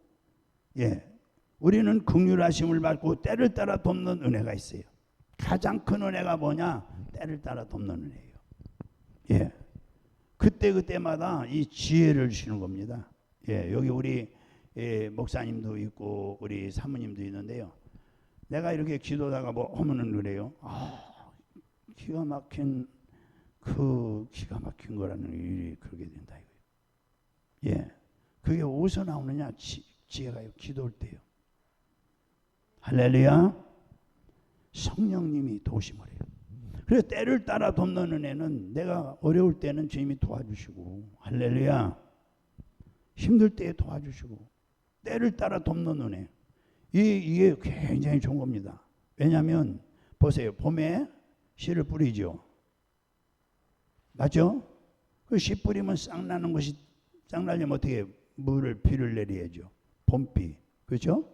예, 우리는 긍휼하심을 받고 때를 따라 돕는 은혜가 있어요. 가장 큰 은혜가 뭐냐? 때를 따라 돕는 은혜예요. 예, 그때마다 이 지혜를 주시는 겁니다. 예, 여기 우리 목사님도 있고 우리 사모님도 있는데요. 내가 이렇게 기도하다가 뭐 하면은 그래요. 기가 막힌 거라는 일이 그렇게 된다 이거예요. 예, 그게 어디서 나오느냐? 지혜가요. 기도할 때요. 할렐루야. 성령님이 도우심을 해요. 그래서 때를 따라 돕는 은혜는 내가 어려울 때는 주님이 도와주시고, 할렐루야, 힘들 때에 도와주시고, 때를 따라 돕는 은혜, 이게 굉장히 좋은 겁니다. 왜냐하면 보세요. 봄에 씨를 뿌리죠. 맞죠? 그 씨 뿌리면 싹 나는 것이, 싹 나려면 어떻게 비를 내려야죠. 봄비. 그렇죠?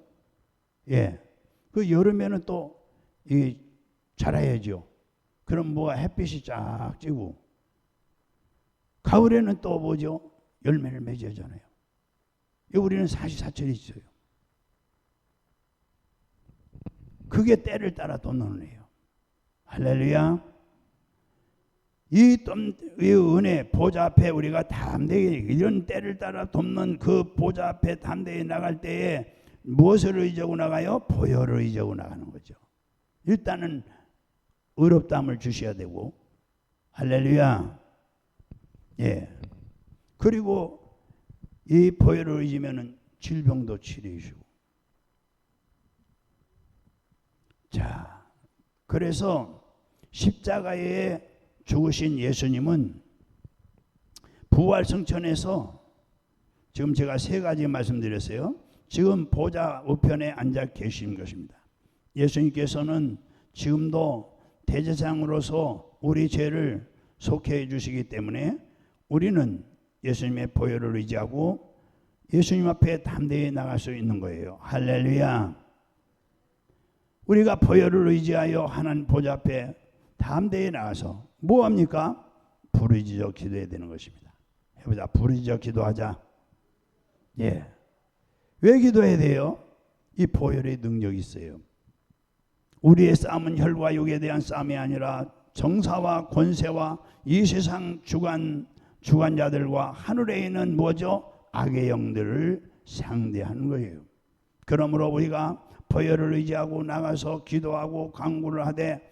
예. 그 여름에는 또 자라야죠. 그럼 뭐가 햇빛이 쫙 찌고, 가을에는 또 뭐죠? 열매를 맺어잖아요. 우리는 사시사철이 있어요. 그게 때를 따라 돕는 은혜예요. 할렐루야. 이 은혜 보좌 앞에 우리가 담대히, 이런 때를 따라 돕는 그 보좌 앞에 담대히 나갈 때에 무엇을 의지하고 나가요? 보혈을 의지하고 나가는 거죠. 일단은 의롭다함을 주셔야 되고, 할렐루야. 예. 그리고 이 보혈을 의지면은 질병도 치료해 주고. 자, 그래서 십자가에 죽으신 예수님은 부활 승천에서 지금 제가 세 가지 말씀드렸어요. 지금 보좌 우편에 앉아 계신 것입니다. 예수님께서는 지금도 대제사장으로서 우리 죄를 속해 주시기 때문에 우리는 예수님의 보혈을 의지하고 예수님 앞에 담대히 나갈 수 있는 거예요. 할렐루야. 우리가 보혈을 의지하여 하나님 보좌 앞에 담대히 나가서 뭐합니까? 부르짖어 기도해야 되는 것입니다. 해보자. 부르짖어 기도하자. 예. 왜 기도해야 돼요? 이 보혈의 능력이 있어요. 우리의 싸움은 혈과 육에 대한 싸움이 아니라 정사와 권세와 이 세상 주관자들과 하늘에 있는 뭐죠? 악의 영들을 상대하는 거예요. 그러므로 우리가 보혈을 의지하고 나가서 기도하고 간구를 하되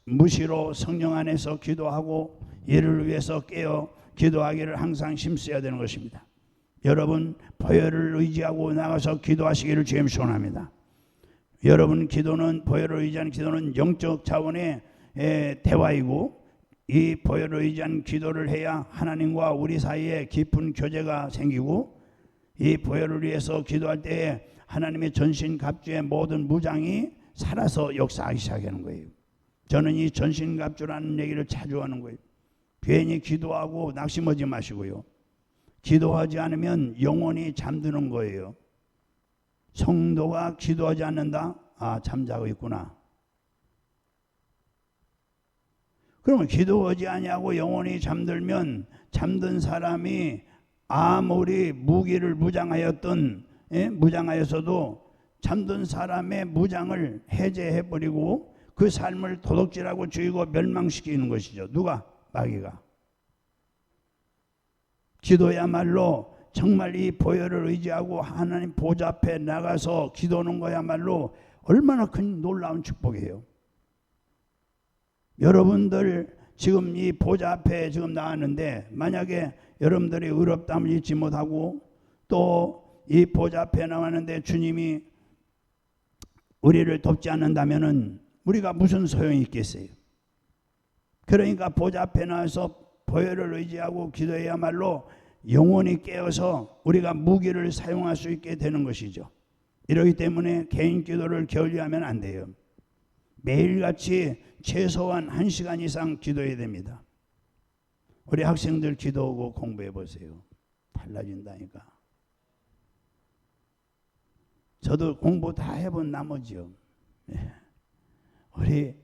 무시로 성령 안에서 기도하고 이를 위해서 깨어 기도하기를 항상 힘써야 되는 것입니다. 여러분 보혈을 의지하고 나가서 기도하시기를 주님 소원합니다. 여러분 기도는, 보혈을 의지하는 기도는 영적 차원의 대화이고, 이 보혈을 의지한 기도를 해야 하나님과 우리 사이에 깊은 교제가 생기고, 이 보혈을 위해서 기도할 때에 하나님의 전신갑주의 모든 무장이 살아서 역사하기 시작하는 거예요. 저는 이 전신갑주라는 얘기를 자주 하는 거예요. 괜히 기도하고 낙심하지 마시고요. 기도하지 않으면 영혼이 잠드는 거예요. 성도가 기도하지 않는다? 잠자고 있구나. 그러면 기도하지 아니하고 영혼이 잠들면 잠든 사람이 아무리 무기를 무장하였어도 잠든 사람의 무장을 해제해버리고 그 삶을 도둑질하고 죽이고 멸망시키는 것이죠. 누가? 마귀가. 기도야말로 정말 이 보혈을 의지하고 하나님 보좌 앞에 나가서 기도하는 거야말로 얼마나 큰 놀라운 축복이에요. 여러분들 지금 이 보좌 앞에 지금 나왔는데, 만약에 여러분들이 의롭다함을 잊지 못하고 또 이 보좌 앞에 나왔는데 주님이 우리를 돕지 않는다면은 우리가 무슨 소용이 있겠어요? 그러니까 보좌 앞에 나와서 보혈을 의지하고 기도해야말로 영혼이 깨어서 우리가 무기를 사용할 수 있게 되는 것이죠. 이러기 때문에 개인 기도를 게을리하면 안 돼요. 매일같이 최소한 1시간 이상 기도해야 됩니다. 우리 학생들 기도하고 공부해 보세요. 달라진다니까. 저도 공부 다 해본 나머지요. 우리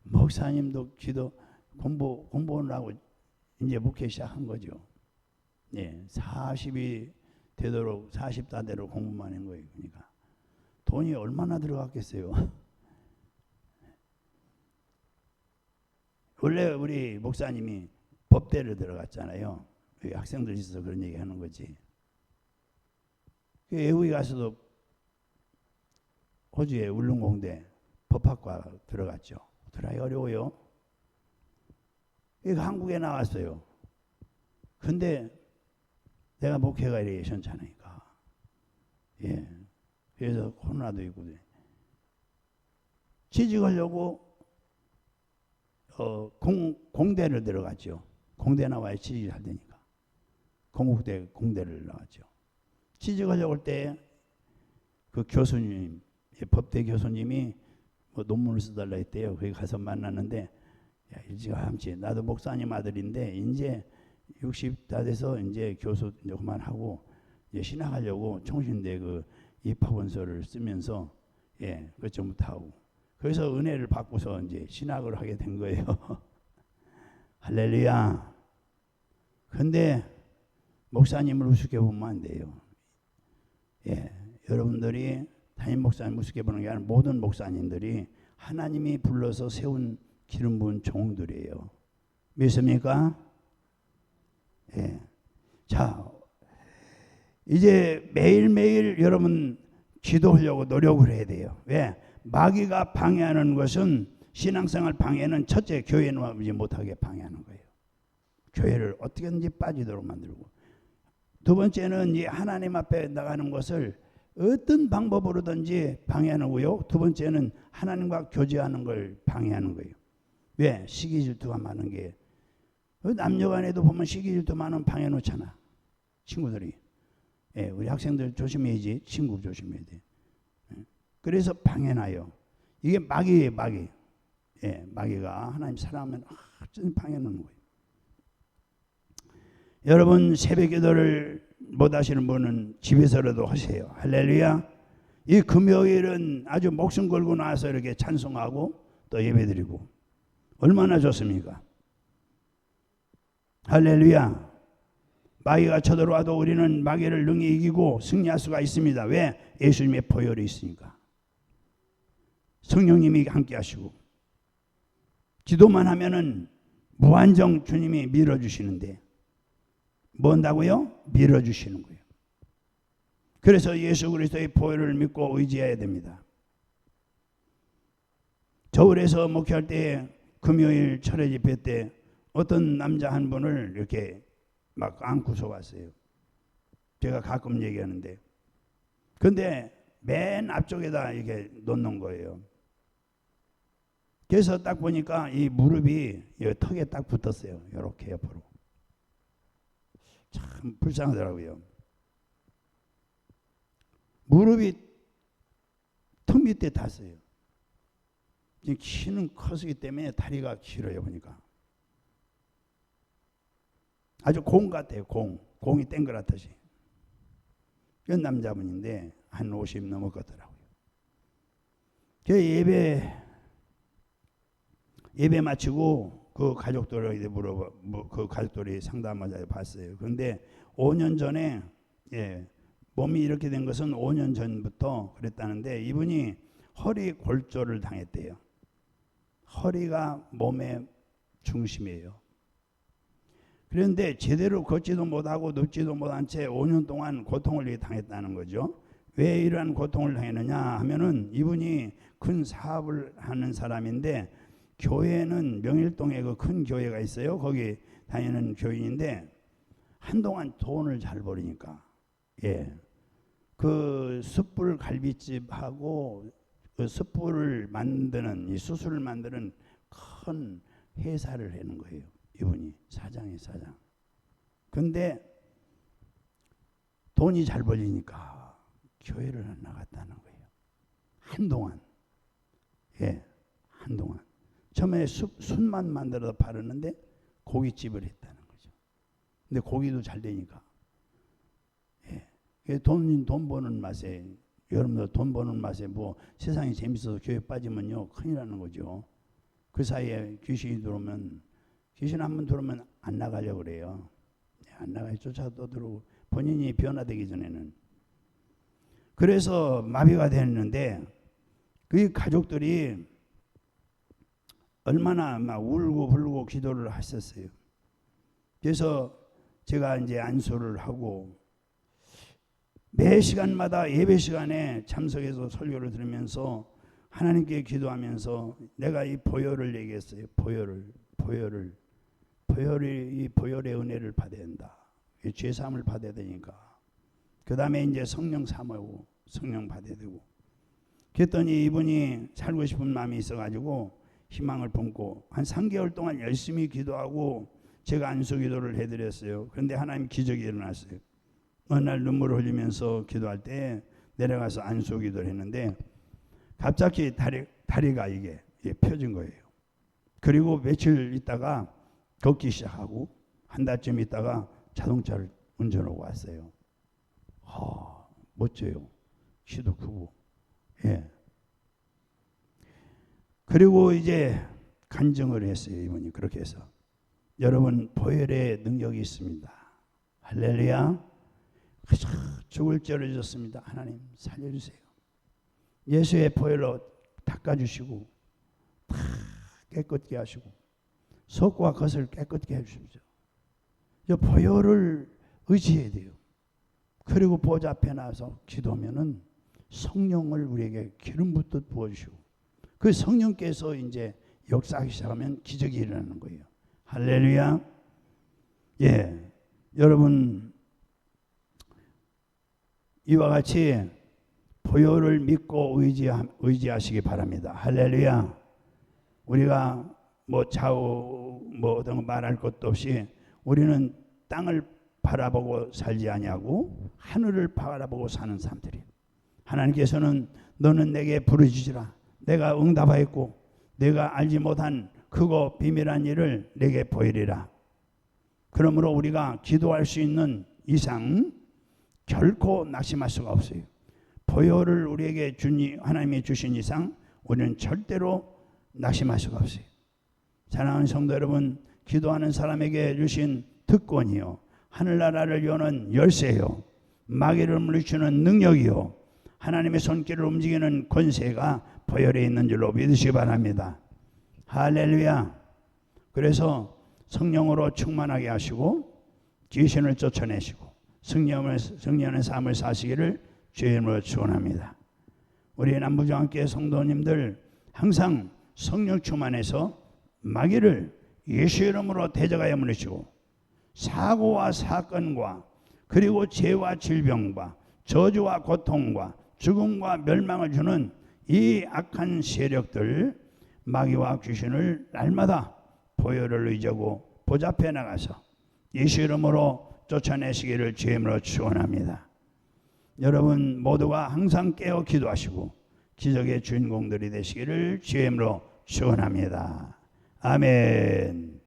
목사님도 기도 공부하느라고 이제 목회 시작한 거죠. 40이 되도록 40다 대로 공부만 한 거예요. 그러니까 돈이 얼마나 들어갔겠어요. 원래 우리 목사님이 법대를 들어갔잖아요. 학생들 있어서 그런 얘기 하는 거지. 외국에 가서도 호주의 울릉공대 법학과 들어갔죠. 들어가기 어려워요. 한국에 나왔어요. 근데 내가 목회가 이렇게 시원찮으니까. 그래서 코로나도 있고. 취직하려고 공대를 들어갔죠. 공대 나와야 취직을 할 테니까. 건국대 공대를 나왔죠. 취직하려고 할 때 그 교수님, 법대 교수님이 뭐 논문을 써달라 했대요. 거기 가서 만났는데, 야, 일찌감치 나도 목사님 아들인데 이제 60다 돼서 이제 교수 이제 그만하고 이제 신학하려고 총신대 그 입학원서를 쓰면서 그것부터 하고 그래서 은혜를 받고서 이제 신학을 하게 된 거예요. 할렐루야. 근데 목사님을 우습게 보면 안 돼요. 여러분들이 담임 목사님 우습게 보는 게 아니라 모든 목사님들이 하나님이 불러서 세운 기름 부은 종들이에요. 믿습니까? 자, 이제 매일매일 여러분 기도하려고 노력을 해야 돼요. 왜? 마귀가 방해하는 것은 신앙생활 방해는 첫째 교회는 오지 못하게 방해하는 거예요. 교회를 어떻게든지 빠지도록 만들고, 두 번째는 이 하나님 앞에 나가는 것을 어떤 방법으로든지 방해하는 거고요. 두 번째는 하나님과 교제하는 걸 방해하는 거예요. 왜? 시기 질투가 많은 게 남녀간에도 보면 시기 질투 많으면 방해 놓잖아. 친구들이. 우리 학생들 조심해야지. 친구 조심해야 돼. 그래서 방해나요. 이게 마귀예요, 마귀. 마귀가 하나님 사랑하면 방해 놓는 거예요. 여러분 새벽 기도를 못 하시는 분은 집에서라도 하세요. 할렐루야. 이 금요일은 아주 목숨 걸고 나와서 이렇게 찬송하고 또 예배드리고 얼마나 좋습니까? 할렐루야. 마귀가 쳐들어와도 우리는 마귀를 능히 이기고 승리할 수가 있습니다. 왜? 예수님의 보혈이 있으니까. 성령님이 함께 하시고 기도만 하면은 무한정 주님이 밀어주시는데 뭐 한다고요? 밀어주시는 거예요. 그래서 예수 그리스도의 보혈을 믿고 의지해야 됩니다. 저울에서 목회할 때 금요일 철회 집회 때 어떤 남자 한 분을 이렇게 막 안고서 왔어요. 제가 가끔 얘기하는데 근데 맨 앞쪽에다 이렇게 놓는 거예요. 그래서 딱 보니까 이 무릎이 이 턱에 딱 붙었어요. 이렇게 옆으로. 참 불쌍하더라고요. 무릎이 턱 밑에 닿았어요. 키는 커서기 때문에 다리가 길어요. 보니까 아주 공 같아요. 공이 땡그랗듯이. 그 남자분인데 한 50 넘었거더라고요. 그 예배 마치고 그 가족들에게 그 가족들이 상담하자 봤어요. 그런데 5년 전에 몸이 이렇게 된 것은 5년 전부터 그랬다는데 이분이 허리 골절을 당했대요. 허리가 몸의 중심이에요. 그런데 제대로 걷지도 못하고 눕지도 못한 채 5년 동안 고통을 당했다는 거죠. 왜 이러한 고통을 당했느냐 하면은 이분이 큰 사업을 하는 사람인데 교회는 명일동에 그 큰 교회가 있어요. 거기 다니는 교인인데 한동안 돈을 잘 벌으니까 그 숯불 갈비집하고 그 숯불을 만드는 이 수술을 만드는 큰 회사를 하는 거예요. 이분이 사장이에요, 사장. 근데 돈이 잘 벌리니까 교회를 안 나갔다는 거예요. 한동안. 예, 한동안. 처음에 숯만 만들어서 팔았는데 고깃집을 했다는 거죠. 근데 고기도 잘 되니까. 예, 돈 버는 맛에, 여러분들 돈 버는 맛에 뭐 세상이 재밌어서 교회 빠지면요 큰일 나는 거죠. 그 사이에 귀신이 들어오면, 귀신 한번 들어오면 안 나가려고 그래요. 안 나가요. 쫓아도 들어오고 본인이 변화되기 전에는. 그래서 마비가 됐는데 그 가족들이 얼마나 막 울고 불고 기도를 하셨어요. 그래서 제가 이제 안수를 하고 매 시간마다 예배 시간에 참석해서 설교를 들으면서 하나님께 기도하면서 내가 이 보혈을 얘기했어요. 보혈이 이 보혈의 은혜를 받아야 된다. 죄 사함을 받아야 되니까. 그 다음에 이제 성령 사모하고 성령 받아야 되고. 그랬더니 이분이 살고 싶은 마음이 있어가지고 희망을 품고 한 3개월 동안 열심히 기도하고 제가 안수 기도를 해드렸어요. 그런데 하나님 기적이 일어났어요. 어느 날 눈물을 흘리면서 기도할 때 내려가서 안수 기도를 했는데 갑자기 다리가 이게 펴진 거예요. 그리고 며칠 있다가 걷기 시작하고 한 달쯤 있다가 자동차를 운전하고 왔어요. 멋져요. 키도 크고. 예. 그리고 이제 간증을 했어요. 이분이 그렇게 해서. 여러분 보혈의 능력이 있습니다. 할렐루야. 죽을 쩔어졌습니다. 하나님 살려주세요. 예수의 보혈로 닦아주시고 다 깨끗게 하시고 속과 겉을 깨끗게 해주십시오. 이 보혈을 의지해야 돼요. 그리고 보좌 앞에 나와서 기도하면은 성령을 우리에게 기름 붓듯 부어주시고 그 성령께서 이제 역사하기 시작하면 기적이 일어나는 거예요. 할렐루야. 예, 여러분 이와 같이 보혈을 믿고 의지하시기 바랍니다. 할렐루야. 우리가 뭐 좌우 뭐 어떤 거 말할 것도 없이 우리는 땅을 바라보고 살지 아니하고 하늘을 바라보고 사는 사람들이에요. 하나님께서는 너는 내게 부르짖으라. 내가 응답하였고 내가 알지 못한 크고 비밀한 일을 내게 보이리라. 그러므로 우리가 기도할 수 있는 이상 결코 낙심할 수가 없어요. 보혈을 우리에게 하나님이 주신 이상 우리는 절대로 낙심할 수가 없어요. 사랑하는 성도 여러분, 기도하는 사람에게 주신 특권이요, 하늘나라를 여는 열쇠요, 마귀를 물리치는 능력이요, 하나님의 손길을 움직이는 권세가 보혈에 있는 줄로 믿으시기 바랍니다. 할렐루야. 그래서 성령으로 충만하게 하시고 귀신을 쫓아내시고 승리하는 삶을 사시기를 주의 이름으로 축원합니다. 우리 남부장학교의 성도님들 항상 성령 충만해서 마귀를 예수 이름으로 대적하여 물리치고 사고와 사건과 그리고 죄와 질병과 저주와 고통과 죽음과 멸망을 주는 이 악한 세력들 마귀와 귀신을 날마다 보혈을 의지하고 보좌 앞에 나가서 예수 이름으로 쫓아내시기를 주의 이름으로 축원합니다. 여러분 모두가 항상 깨어 기도하시고 기적의 주인공들이 되시기를 주의 이름으로 축원합니다. 아멘.